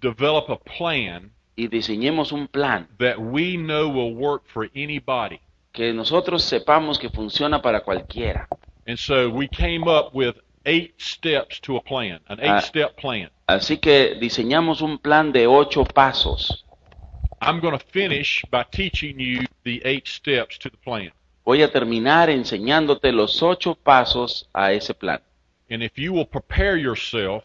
A: develop a plan
B: y diseñemos un plan
A: that we know will work for anybody.
B: que nosotros sepamos que funciona para cualquiera.
A: And so we came up with 8 steps to a plan, an 8-step plan.
B: Así que diseñamos un plan de 8 pasos.
A: I'm going to finish by teaching you the 8 steps to the plan.
B: Voy a terminar enseñándote los 8 pasos a ese plan.
A: And if you will prepare yourself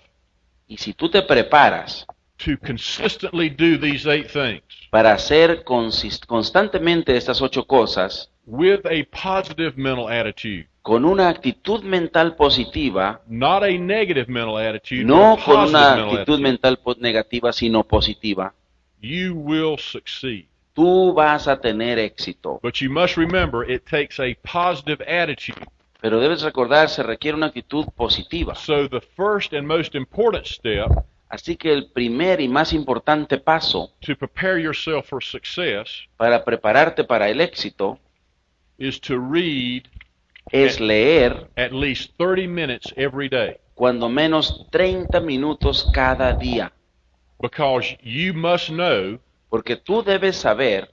B: Y si tú te preparas
A: to consistently do these 8 things
B: para hacer constantemente estas 8 cosas,
A: with a positive mental attitude,
B: con una actitud mental positiva,
A: not a negative mental attitude,
B: no
A: but a
B: con
A: positive
B: una
A: mental
B: actitud
A: attitude,
B: mental negativa, sino positiva,
A: you will succeed.
B: tú vas a tener éxito.
A: But you must remember, it takes a positive attitude.
B: Pero debes recordar, se requiere una actitud positiva.
A: So the first and most important step
B: Así que el primer y más importante paso
A: to prepare yourself for success
B: para prepararte para el éxito
A: is to read
B: es leer
A: at least 30 minutes every day,
B: cuando menos 30 minutos cada día,
A: because you must know
B: porque tú debes saber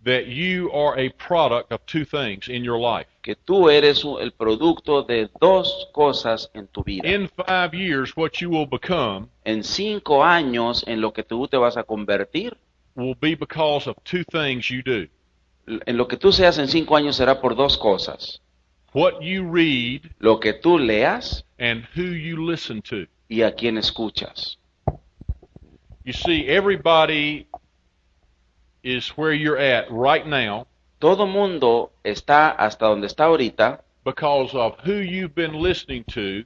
A: that you are a product of two things in your life.
B: que tú eres el producto de dos cosas en tu vida.
A: In 5 years, what you will become
B: En 5 años, en lo que tú te vas a convertir,
A: will be because of two things you do.
B: en lo que tú seas en 5 años será por dos cosas.
A: What you read
B: Lo que tú leas
A: and who you listen to.
B: y a quién escuchas.
A: You see, everybody is where you're at right now
B: Todo mundo está hasta donde está ahorita
A: because of who you've been listening to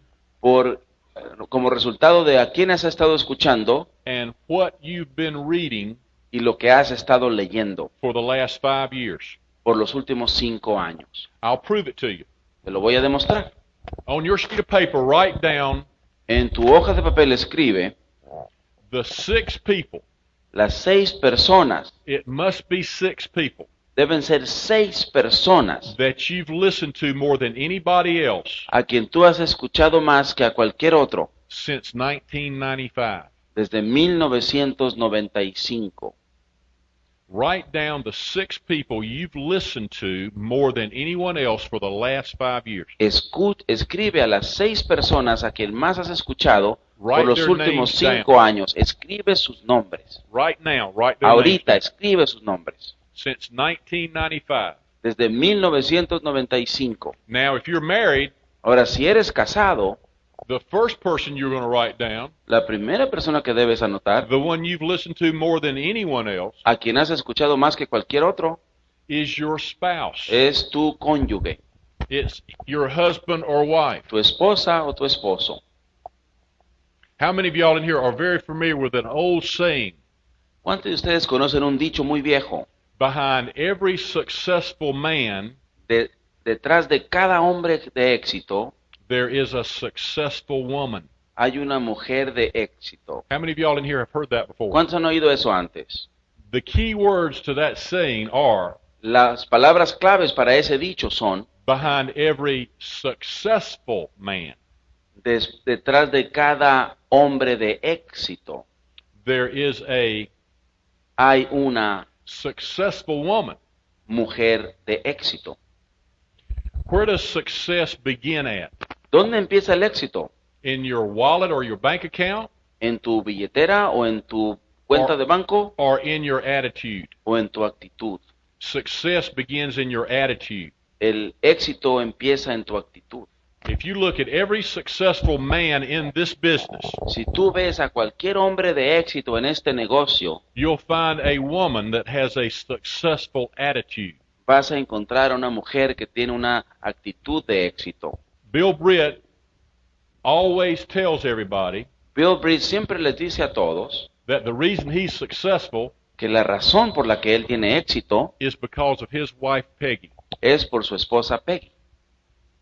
B: como resultado de a quién has estado escuchando
A: and what you've been reading
B: y lo que has estado leyendo
A: for the last 5 years.
B: por los últimos 5 años.
A: I'll prove it to you.
B: Te lo voy a demostrar.
A: On your sheet of paper, write down
B: En tu hoja de papel escribe
A: the 6 people.
B: las 6 personas.
A: It must be 6 people
B: Deben ser 6 personas
A: that you've listened to more than anybody else
B: a quien tú has escuchado más que a cualquier otro
A: since 1995.
B: desde 1995.
A: Write down the 6 people you've listened to more than anyone else for the last 5 years.
B: Escribe a las 6 personas a quien más has escuchado por
A: Write
B: los
A: their
B: últimos
A: names
B: 5 años. Escribe sus nombres.
A: Right now, write their
B: Ahorita
A: names down.
B: escribe sus nombres.
A: Since 1995.
B: Desde 1995.
A: Now, if you're married,
B: Ahora, si eres casado,
A: the first person you're going to write down,
B: la primera persona que debes anotar,
A: the one you've listened to more than anyone else,
B: a quien has escuchado más que cualquier otro,
A: is your spouse.
B: es tu cónyuge,
A: It's your husband or wife.
B: tu esposa o tu esposo.
A: How many of y'all in here are very familiar with an old saying?
B: ¿Cuántos de ustedes conocen un dicho muy viejo?
A: Behind every successful man,
B: Detrás de cada hombre de éxito,
A: there is a successful woman.
B: hay una mujer de éxito.
A: How many of y'all in here have heard that before?
B: ¿Cuántos han oído eso antes?
A: The key words to that saying are,
B: Las palabras claves para ese dicho son,
A: behind every successful man,
B: detrás de cada hombre de éxito,
A: there is a
B: hay una
A: successful woman.
B: mujer de éxito.
A: Where does success begin at?
B: ¿Dónde empieza el éxito?
A: In your wallet or your bank account,
B: ¿En tu billetera o en tu cuenta de banco
A: or in your attitude?
B: o en tu actitud?
A: Success begins in your attitude.
B: El éxito empieza en tu actitud.
A: If you look at every successful man in this business,
B: Si tú ves a cualquier hombre de éxito en este negocio,
A: you'll find a woman that has a successful attitude.
B: vas a encontrar a una mujer que tiene una actitud de éxito.
A: Bill Britt always tells everybody
B: Bill Britt siempre les dice a todos
A: that the reason he's successful
B: que la razón por la que él tiene éxito
A: is because of his wife Peggy.
B: es por su esposa Peggy.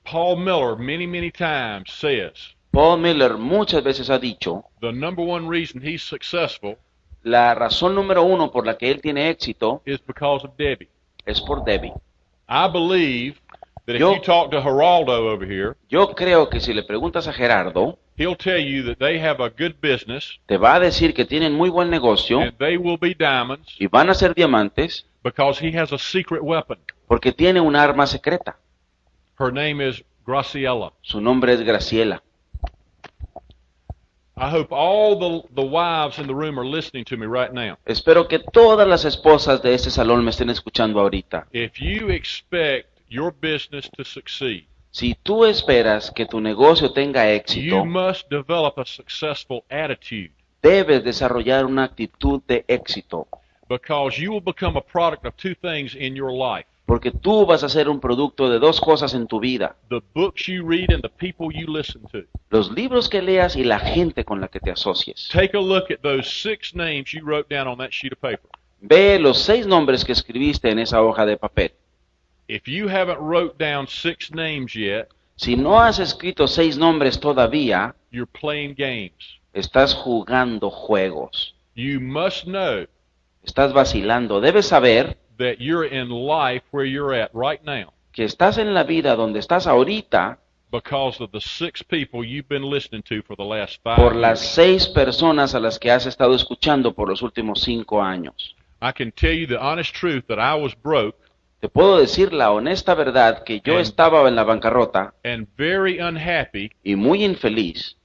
A: Paul Miller many times says
B: Paul Miller muchas veces ha dicho,
A: the number one reason he's successful
B: la razón número 1 por la que él tiene éxito
A: is because of Debbie.
B: es por Debbie.
A: I believe that if
B: Yo-
A: you talk to Geraldo over here,
B: Yo creo que si le preguntas a Gerardo,
A: he'll tell you that they have a good business
B: te va a decir que tienen muy buen negocio
A: and they will be diamonds
B: y van a ser diamantes
A: because he has a secret weapon.
B: porque tiene un arma secreta.
A: Her name is Graciela.
B: Su nombre es Graciela.
A: I hope all the wives in the room are listening to me right now.
B: Espero que todas las esposas de este salón me estén escuchando ahorita.
A: If you expect your business to succeed,
B: Si tú esperas que tu negocio tenga éxito,
A: you must develop a successful attitude
B: debes desarrollar una actitud de éxito,
A: because you will become a product of two things in your life.
B: porque tú vas a ser un producto de dos cosas en tu vida:
A: The books you read and the people you listen to.
B: los libros que leas y la gente con la que te asocies.
A: Take a look at those 6 names you wrote down on that sheet of paper.
B: Ve los 6 nombres que escribiste en esa hoja de papel.
A: If you haven't wrote down 6 names yet,
B: Si no has escrito 6 nombres todavía,
A: you're playing games.
B: Estás jugando juegos.
A: You must know
B: Estás vacilando. Debes saber
A: that you're in life where you're at right now
B: que estás en la vida donde estás ahorita
A: because of the 6 people you've been listening to for the last 5
B: por las
A: years.
B: 6 personas a las que has estado escuchando por los últimos 5 años.
A: I can tell you the honest truth that I was broke
B: Te puedo decir la honesta verdad que yo estaba en la bancarrota
A: and very unhappy
B: y muy infeliz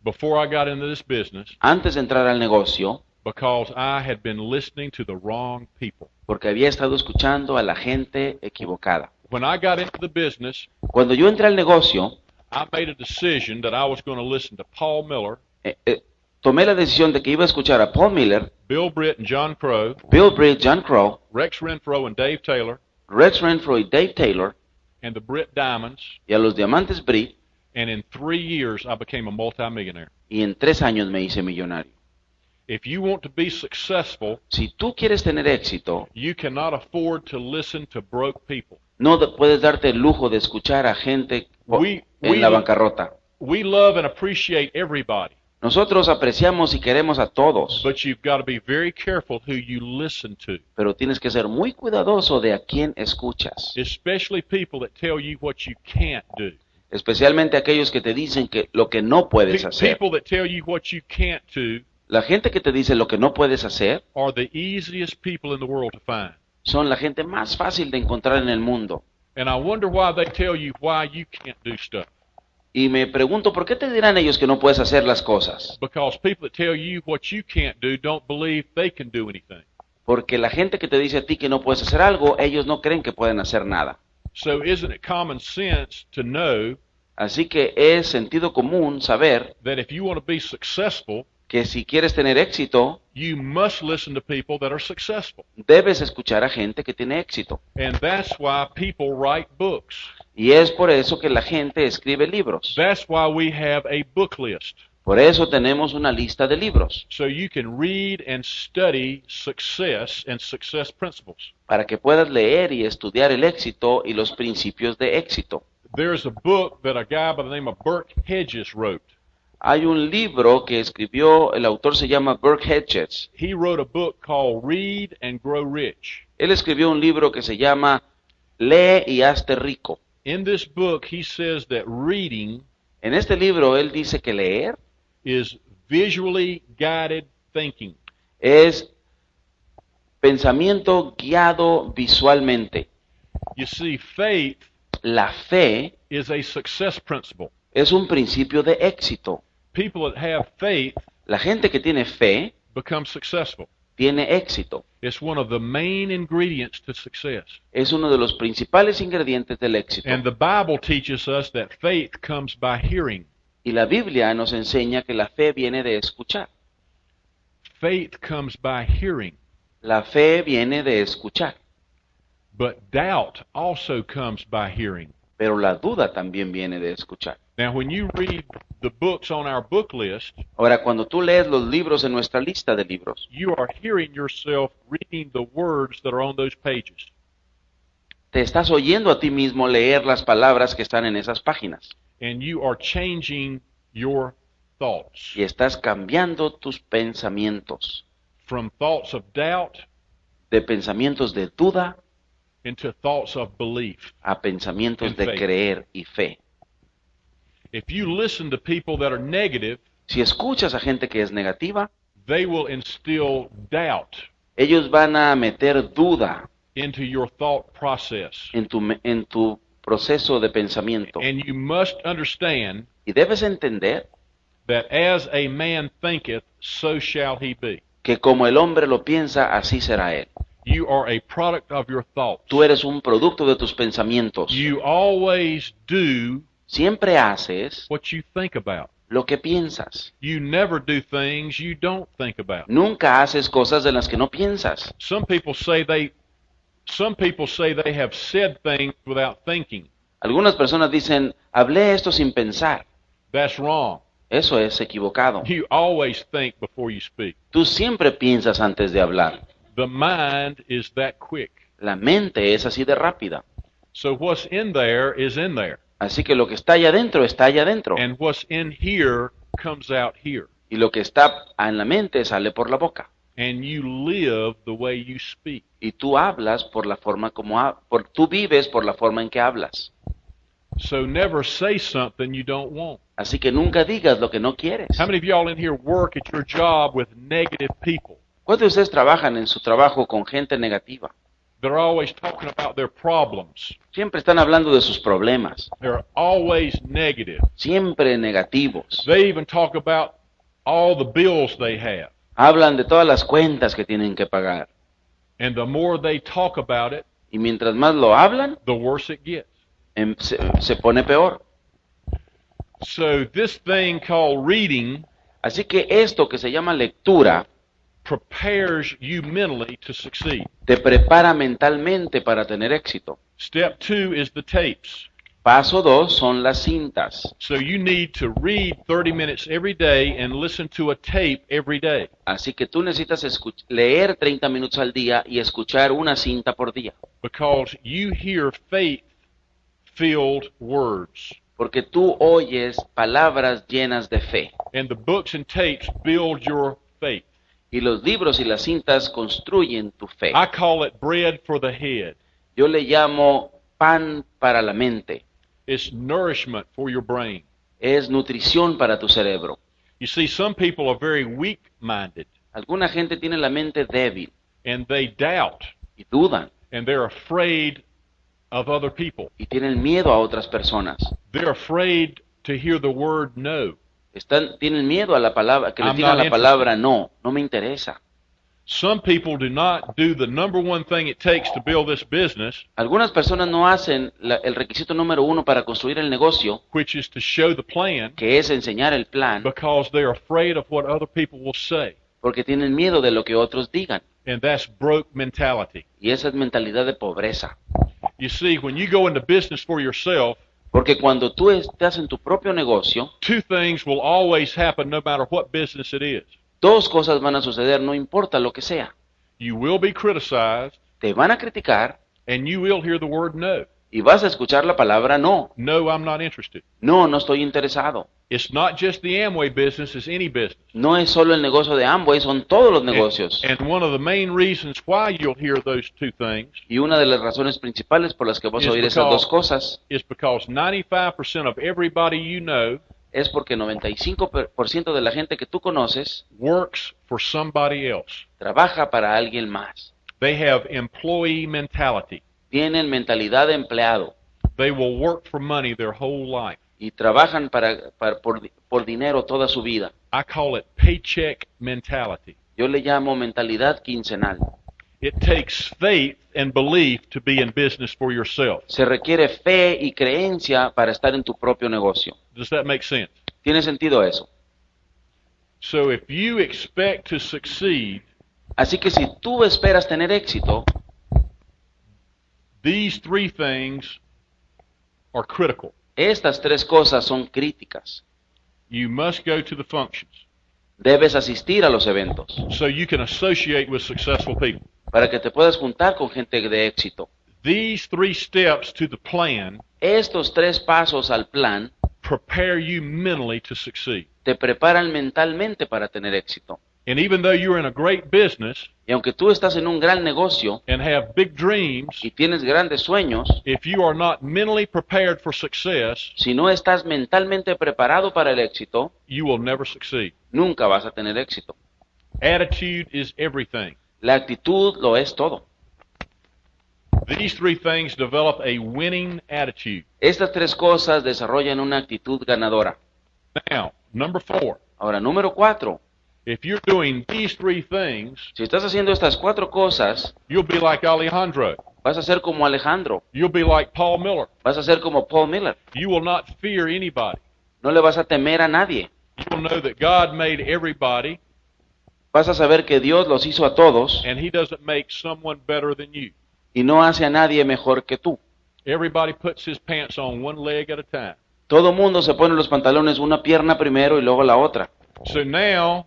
A: before I got into this business
B: antes de entrar al negocio
A: because I had been listening to the wrong people.
B: porque había estado escuchando a la gente equivocada.
A: When I got into the business,
B: Cuando yo entré al negocio,
A: I made a decision that I was going to listen to Paul Miller,
B: tomé la decisión de que iba a escuchar a Paul Miller,
A: Bill Britt and John Crow,
B: Bill Britt, John Crow,
A: Rex Renfro and Dave Taylor,
B: Rex Renfro y Dave Taylor
A: and the Britt Diamonds,
B: y a los Diamantes Britt,
A: and in 3 years I became a multimillionaire.
B: y en 3 años me hice millonario.
A: If you want to be successful,
B: Si tú quieres tener éxito,
A: you cannot afford to listen to broke people.
B: no puedes darte el lujo de escuchar a gente en la bancarrota.
A: We love and appreciate everybody,
B: Nosotros apreciamos y queremos a todos,
A: but you've got to be very careful who you listen to,
B: pero tienes que ser muy cuidadoso de a quién escuchas,
A: especially people that tell you what you can't do.
B: especialmente aquellos que te dicen que lo que no puedes hacer.
A: People that tell you what you can't do
B: La gente que te dice lo que no puedes hacer
A: are the easiest people in the world to find.
B: son la gente más fácil de encontrar en el mundo.
A: And I wonder why they tell you why you can't do stuff.
B: Y me pregunto, ¿por qué te dirán ellos que no puedes hacer las cosas?
A: Because people that tell you what you can't do don't believe they can do anything.
B: Porque la gente que te dice a ti que no puedes hacer algo, ellos no creen que pueden hacer nada.
A: So isn't it common sense to know
B: Así que es sentido común saber
A: that if you want to be successful,
B: que si quieres tener éxito,
A: you must listen to people that are successful.
B: debes escuchar a gente que tiene éxito.
A: And that's why people write books.
B: Y es por eso que la gente escribe libros.
A: That's why we have a book list.
B: Por eso tenemos una lista de libros,
A: So you can read and study success and success principles.
B: para que puedas leer y estudiar el éxito y los principios de éxito.
A: There's a book that a guy by the name of Burke Hedges wrote.
B: Hay un libro que escribió, el autor se llama Burke Hedges.
A: He wrote a book called Read and Grow Rich.
B: Él escribió un libro que se llama Lee y hazte rico.
A: In this book, he says that reading
B: En este libro él dice que leer
A: is visually guided thinking.
B: es pensamiento guiado visualmente.
A: You see, faith
B: La fe
A: is a success principle.
B: es un principio de éxito.
A: People that have faith
B: La gente que tiene fe
A: become successful.
B: tiene éxito.
A: It's one of the main ingredients to success.
B: Es uno de los principales ingredientes del éxito.
A: And the Bible teaches us that faith comes by hearing.
B: Y la Biblia nos enseña que la fe viene de escuchar.
A: Faith comes by hearing.
B: La fe viene de escuchar.
A: But doubt also comes by hearing.
B: Pero la duda también viene de escuchar.
A: Now, when you read the books on our book list,
B: Ahora, cuando tú lees los libros en nuestra lista de libros,
A: you are hearing yourself reading the words that are on those pages.
B: te estás oyendo a ti mismo leer las palabras que están en esas páginas.
A: And you are changing your thoughts
B: Y estás cambiando tus pensamientos.
A: from thoughts of doubt
B: De pensamientos de duda
A: into thoughts of belief.
B: a pensamientos
A: And
B: de
A: faith.
B: creer y fe.
A: If you listen to people that are negative,
B: Si escuchas a gente que es negativa,
A: they will instill doubt
B: ellos van a meter duda
A: into your thought process.
B: en tu proceso de pensamiento.
A: And you must understand
B: Y debes entender
A: that as a man thinketh, so shall he be.
B: que como el hombre lo piensa, así será él.
A: You are a product of your thoughts.
B: Tú eres un producto de tus pensamientos.
A: You always do
B: Siempre haces
A: what you think about.
B: lo que piensas.
A: You never do things you don't think about.
B: Nunca haces cosas de las que no piensas.
A: Some people say they have said things without thinking.
B: Algunas personas dicen, hablé esto sin pensar.
A: That's wrong.
B: Eso es equivocado.
A: You always think before you speak.
B: Tú siempre piensas antes de hablar.
A: The mind is that quick.
B: La mente es así de rápida.
A: So what's in there is in there.
B: Así que lo que está allá adentro está allá adentro.
A: And what's in here comes out here.
B: Y lo que está en la mente sale por la boca.
A: And you live the way you speak.
B: Y tú hablas por la forma tú vives por la forma en que hablas.
A: So never say something you don't want.
B: Así que nunca digas lo que no quieres.
A: How many of y'all in here work at your job with negative people?
B: ¿Cuántos de ustedes trabajan en su trabajo con gente negativa?
A: They're always talking about their problems.
B: Siempre están hablando de sus problemas.
A: They're always negative.
B: Siempre negativos.
A: They even talk about all the bills they have.
B: Hablan de todas las cuentas que tienen que pagar.
A: And the more they talk about it,
B: Y mientras más lo hablan,
A: the worse it gets.
B: se pone peor.
A: So this thing called reading
B: Así que esto que se llama lectura
A: prepares you mentally to succeed.
B: te prepara mentalmente para tener éxito.
A: Step 2 is the tapes.
B: Paso 2 son las cintas.
A: So you need to read 30 minutes every day and listen to a tape every day.
B: Así que tú necesitas leer 30 minutos al día y escuchar una cinta por día.
A: Because you hear faith-filled words.
B: Porque tú oyes palabras llenas de fe.
A: And the books and tapes build your faith.
B: Y los libros y las cintas construyen tu fe.
A: I call it bread for the head.
B: Yo le llamo pan para la mente.
A: It's nourishment for your brain.
B: Es nutrición para tu cerebro.
A: You see, some people are very weak-minded,
B: Alguna gente tiene la mente débil
A: and they doubt,
B: y dudan
A: and they're afraid of other people.
B: y tienen miedo a otras personas.
A: They're afraid to hear the word no.
B: Tienen miedo a la palabra, que les
A: I'm
B: digan
A: not
B: la palabra no me interesa.
A: Some people do not do the number one thing it takes to build this business,
B: Algunas personas no hacen el requisito número 1 para construir el negocio,
A: which is to show the plan,
B: que es enseñar el plan,
A: because they're afraid of what other people will say.
B: porque tienen miedo de lo que otros digan.
A: And that's broke mentality.
B: Y esa es mentalidad de pobreza.
A: You see, when you go into business for yourself,
B: Porque cuando tú estás en tu propio negocio,
A: two things will always happen no matter what business it is.
B: dos cosas van a suceder, no importa lo que sea.
A: You will be criticized,
B: Te van a criticar
A: and you will hear the word no.
B: y vas a escuchar la palabra no.
A: No, I'm not interested.
B: No, no estoy interesado.
A: It's not just the Amway business, it's any business.
B: No es solo el negocio de Amway, son todos los negocios.
A: And one of the main reasons why you'll hear those two things
B: Y una de las razones principales por las que vas a
A: is
B: oír esas dos cosas
A: is because 95% of everybody you know
B: es porque 95% de la gente que tú conoces
A: works for somebody else.
B: trabaja para alguien más.
A: They have employee mentality.
B: Tienen mentalidad de empleado
A: They will work for money their whole life.
B: y trabajan por dinero toda su vida.
A: I call it paycheck mentality.
B: Yo le llamo mentalidad quincenal.
A: It takes faith and belief to be in business for yourself.
B: Se requiere fe y creencia para estar en tu propio negocio.
A: Does that make sense?
B: ¿Tiene sentido eso?
A: So if you expect to succeed,
B: Así que si tú esperas tener éxito,
A: these three things are critical.
B: estas tres cosas son críticas.
A: You must go to the functions
B: Debes asistir a los eventos
A: so you can associate with successful people.
B: para que te puedas juntar con gente de éxito.
A: These three steps to the plan
B: Estos tres pasos al plan
A: prepare you mentally to succeed.
B: te preparan mentalmente para tener éxito.
A: And even though you're in a great business
B: Y aunque tú estás en un gran negocio
A: and have big dreams,
B: y tienes grandes sueños,
A: if you are not mentally prepared for success,
B: si no estás mentalmente preparado para el éxito,
A: you will never succeed.
B: nunca vas a tener éxito.
A: Attitude is everything.
B: La actitud lo es todo.
A: These three things develop a winning attitude.
B: Estas tres cosas desarrollan una actitud ganadora.
A: Now, number 4,
B: Ahora, número 4,
A: if you're doing these three things,
B: si estás haciendo estas 4 cosas,
A: you'll be like Alejandro.
B: vas a ser como Alejandro,
A: You'll be like Paul Miller.
B: vas a ser como Paul Miller.
A: You will not fear anybody.
B: No le vas a temer a nadie.
A: You will know that God made everybody,
B: Vas a saber que Dios los hizo a todos
A: and He doesn't make someone better than you.
B: y no hace a nadie mejor que tú.
A: Everybody puts his pants on one leg at a time.
B: Todo mundo se pone los pantalones una pierna primero y luego la otra.
A: So now,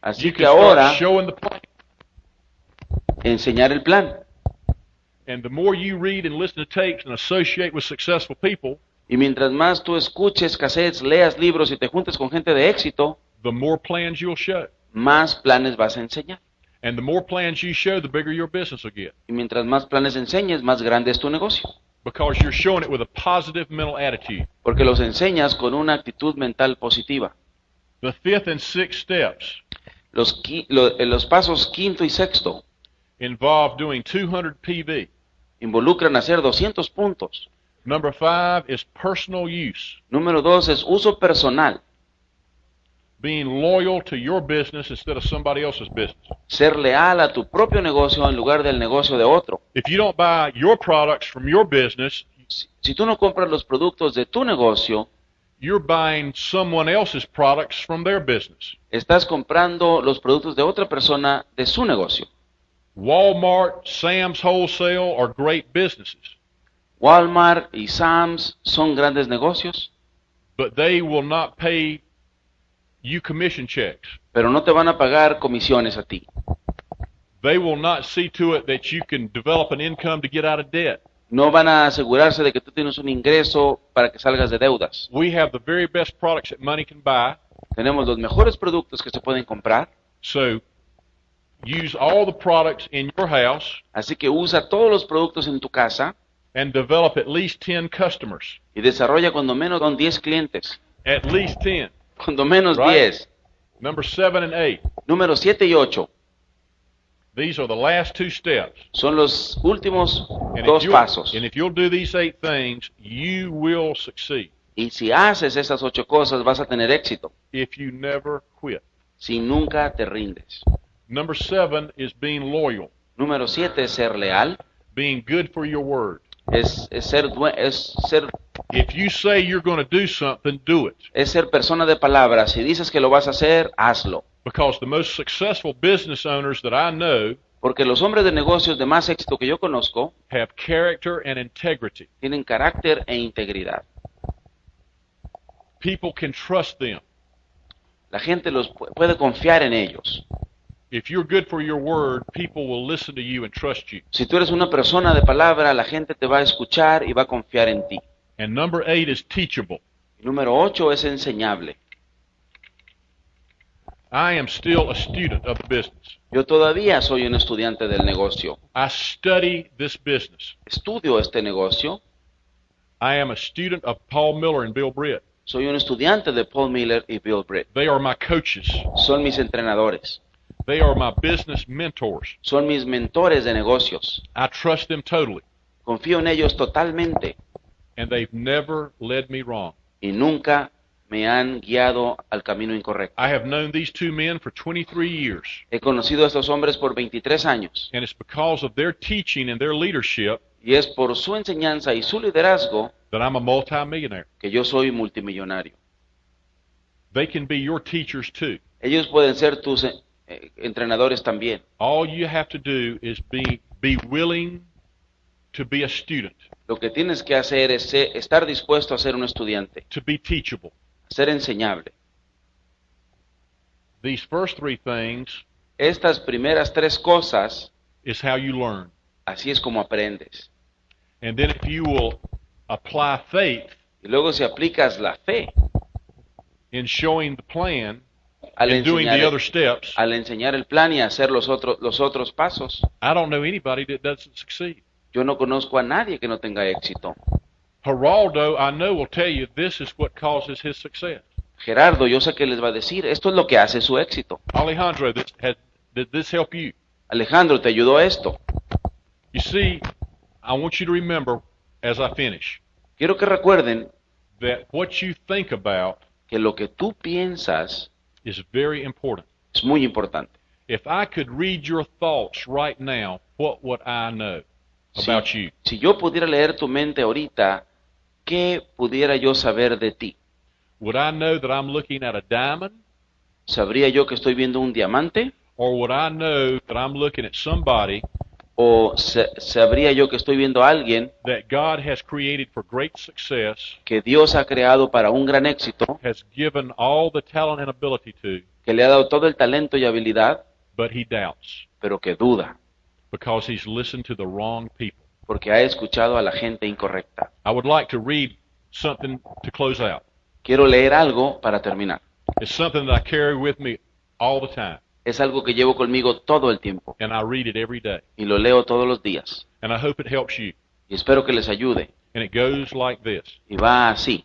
B: Así
A: you
B: que
A: can
B: ahora,
A: start showing the plan.
B: enseñar el plan.
A: And the more you read and listen to tapes and associate with successful people,
B: Y mientras más tú escuches cassettes, leas libros y te juntes con gente de éxito,
A: the more plans you'll show.
B: más planes vas a enseñar.
A: And the more plans you show, the bigger your business will get.
B: Y mientras más planes enseñes, más grande es tu negocio.
A: Because you're showing it with a positive mental attitude.
B: Porque los enseñas con una actitud mental positiva.
A: The fifth and sixth steps
B: Los pasos quinto y sexto
A: involve doing 200 PV.
B: involucran hacer 200 puntos.
A: Number 5 is personal use.
B: Número 2 es uso personal.
A: Being loyal to your business instead of somebody else's business.
B: Ser leal a tu propio negocio en lugar del negocio de otro.
A: If you don't buy your products from your business,
B: Si tú no compras los productos de tu negocio,
A: you're buying someone else's products from their business.
B: estás comprando los productos de otra persona de su negocio.
A: Walmart, Sam's Wholesale are great businesses,
B: Walmart y Sam's son grandes negocios,
A: but they will not pay you commission checks.
B: pero no te van a pagar comisiones a ti.
A: They will not see to it that you can develop an income to get out of debt.
B: No van a asegurarse de que tú tienes un ingreso para que salgas de deudas.
A: We have the very best products that money can buy,
B: Tenemos los mejores productos que se pueden comprar,
A: so use all the products in your house
B: así que usa todos los productos en tu casa
A: and develop at least 10 customers.
B: y desarrolla cuando menos con 10 clientes.
A: At least 10.
B: Cuando menos
A: Right.
B: 10.
A: Number 7 and 8.
B: Números 7 y 8
A: These are the last 2 steps.
B: son los últimos
A: And
B: dos
A: if,
B: pasos.
A: and if you'll do these 8 things, you will succeed
B: Y si haces esas 8 cosas, vas a tener éxito,
A: if you never quit.
B: si nunca te rindes.
A: Number 7 is being loyal,
B: Número 7 es ser leal,
A: being good for your word.
B: es
A: If you say you're going to do something, do it.
B: ser persona de palabra. Si dices que lo vas a hacer, hazlo.
A: Because the most successful business owners that I know
B: Porque los hombres de negocios de más éxito que yo conozco
A: have character and integrity.
B: tienen carácter e integridad.
A: People can trust them.
B: La gente puede confiar en ellos.
A: If you're good for your word, people will listen to you and trust you.
B: Si tú eres una persona de palabra, la gente te va a escuchar y va a confiar en ti.
A: And number 8 is teachable.
B: Y número 8 es enseñable.
A: I am still a student of the business.
B: Yo todavía soy un estudiante del negocio.
A: I study this business.
B: Estudio este negocio.
A: I am a student of Paul Miller and Bill Britt.
B: Soy un estudiante de Paul Miller y Bill Britt.
A: They are my coaches.
B: Son mis entrenadores.
A: They are my business mentors.
B: Son mis mentores de negocios.
A: I trust them totally,
B: Confío en ellos totalmente
A: and they've never led me wrong.
B: y nunca me han guiado al camino incorrecto.
A: I have known these 2 men for 23 years,
B: He conocido a estos hombres por 23 años
A: and it's because of their teaching and their leadership
B: y es por su enseñanza y su liderazgo
A: that I'm a multimillionaire.
B: que yo soy multimillonario.
A: They can be your teachers too.
B: Ellos pueden ser tus entrenadores también.
A: All you have to do is be willing to be a student,
B: Lo que tienes que hacer es estar dispuesto a ser un estudiante,
A: to be teachable.
B: a ser enseñable.
A: These first 3 things
B: Estas primeras 3 cosas,
A: is how you learn.
B: así es como aprendes.
A: And then if you will apply faith
B: Y luego si aplicas la fe
A: in showing the plan
B: al
A: and doing the
B: enseñar,
A: other steps,
B: al enseñar el plan y hacer los otros pasos,
A: I don't know anybody that doesn't succeed.
B: yo no conozco a nadie que no tenga éxito.
A: Geraldo, I know, will tell you this is what causes his success.
B: Gerardo, yo sé que les va a decir, esto es lo que hace su éxito.
A: Alejandro, did this help you?
B: Alejandro, ¿te ayudó esto?
A: You see, I want you to remember as I finish
B: Quiero que recuerden
A: that what you think about
B: que lo que tú piensas
A: is very important.
B: es muy importante.
A: If I could read your thoughts right now, what would I know about you?
B: Si yo pudiera leer tu mente ahorita, ¿qué pudiera yo saber de ti?
A: Would I know that I'm looking at a diamond?
B: ¿Sabría yo que estoy viendo un diamante?
A: Or would I know that I'm looking at somebody
B: ¿O sabría yo que estoy viendo a alguien
A: that God has created for great success,
B: que Dios ha creado para un gran éxito,
A: has given all the talent and ability to,
B: que le ha dado todo el talento y habilidad,
A: but he doubts
B: pero que duda,
A: because he's listened to the wrong people?
B: porque ha escuchado a la gente incorrecta?
A: I would like to read something to close out.
B: Quiero leer algo para terminar.
A: It's something that I carry with me all the time,
B: Es algo que llevo conmigo todo el tiempo
A: and I read it every day.
B: y lo leo todos los días.
A: And I hope it helps you.
B: Y espero que les ayude.
A: And it goes like this.
B: Y va así.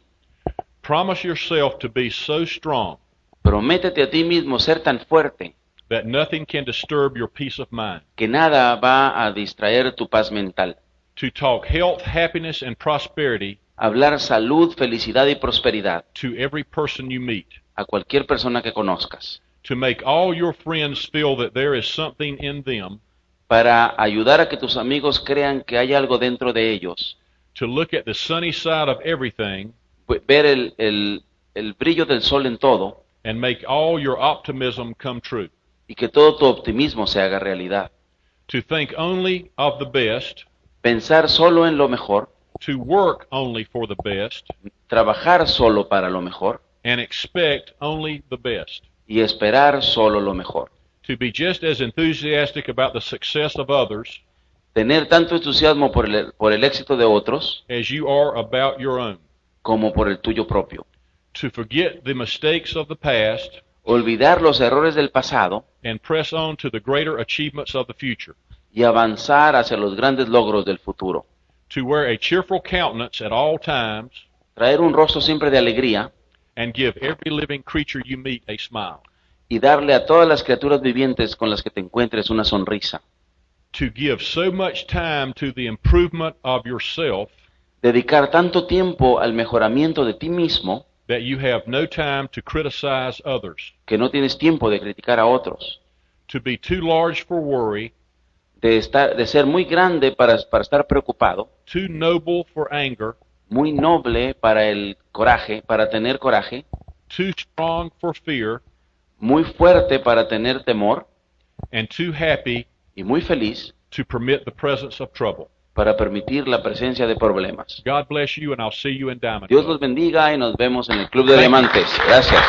A: Promise yourself to be so strong
B: Prométete a ti mismo ser tan fuerte
A: that nothing can disturb your peace of mind.
B: que nada va a distraer tu paz mental.
A: To talk health, happiness, and prosperity
B: Hablar salud, felicidad y prosperidad
A: to every person you meet.
B: a cualquier persona que conozcas.
A: To make all your friends feel that there is something in them.
B: Para ayudar a que tus amigos crean que hay algo dentro de ellos.
A: To look at the sunny side of everything
B: Ver el brillo del sol en todo
A: and make all your optimism come true.
B: y que todo tu optimismo se haga realidad.
A: To think only of the best.
B: Pensar solo en lo mejor,
A: To work only for the best.
B: trabajar solo para lo mejor
A: And expect only the best.
B: y esperar solo lo mejor.
A: To be just as enthusiastic about the success of others
B: Tener tanto entusiasmo por el éxito de otros
A: as you are about your own.
B: como por el tuyo propio.
A: To forget the mistakes of the past
B: Olvidar los errores del pasado
A: and press on to the greater achievements of the future.
B: y avanzar hacia los grandes logros del futuro.
A: To wear a cheerful countenance at all times
B: Traer un rostro siempre de alegría
A: and give every living creature you meet a smile.
B: y darle a todas las criaturas vivientes con las que te encuentres una sonrisa.
A: To give so much time to the improvement of yourself
B: Dedicar tanto tiempo al mejoramiento de ti mismo
A: that you have no time to criticize others.
B: que no tienes tiempo de criticar a otros.
A: To be too large for worry,
B: De ser muy grande para estar preocupado,
A: too noble for anger,
B: muy noble para el coraje, para tener coraje,
A: too strong for fear,
B: muy fuerte para tener temor
A: and too happy
B: y muy feliz
A: to permit the presence of trouble.
B: para permitir la presencia de problemas.
A: God bless you, and I'll see you in Diamond
B: Dios
A: Club.
B: los bendiga y nos vemos en el Club de Diamantes. Gracias.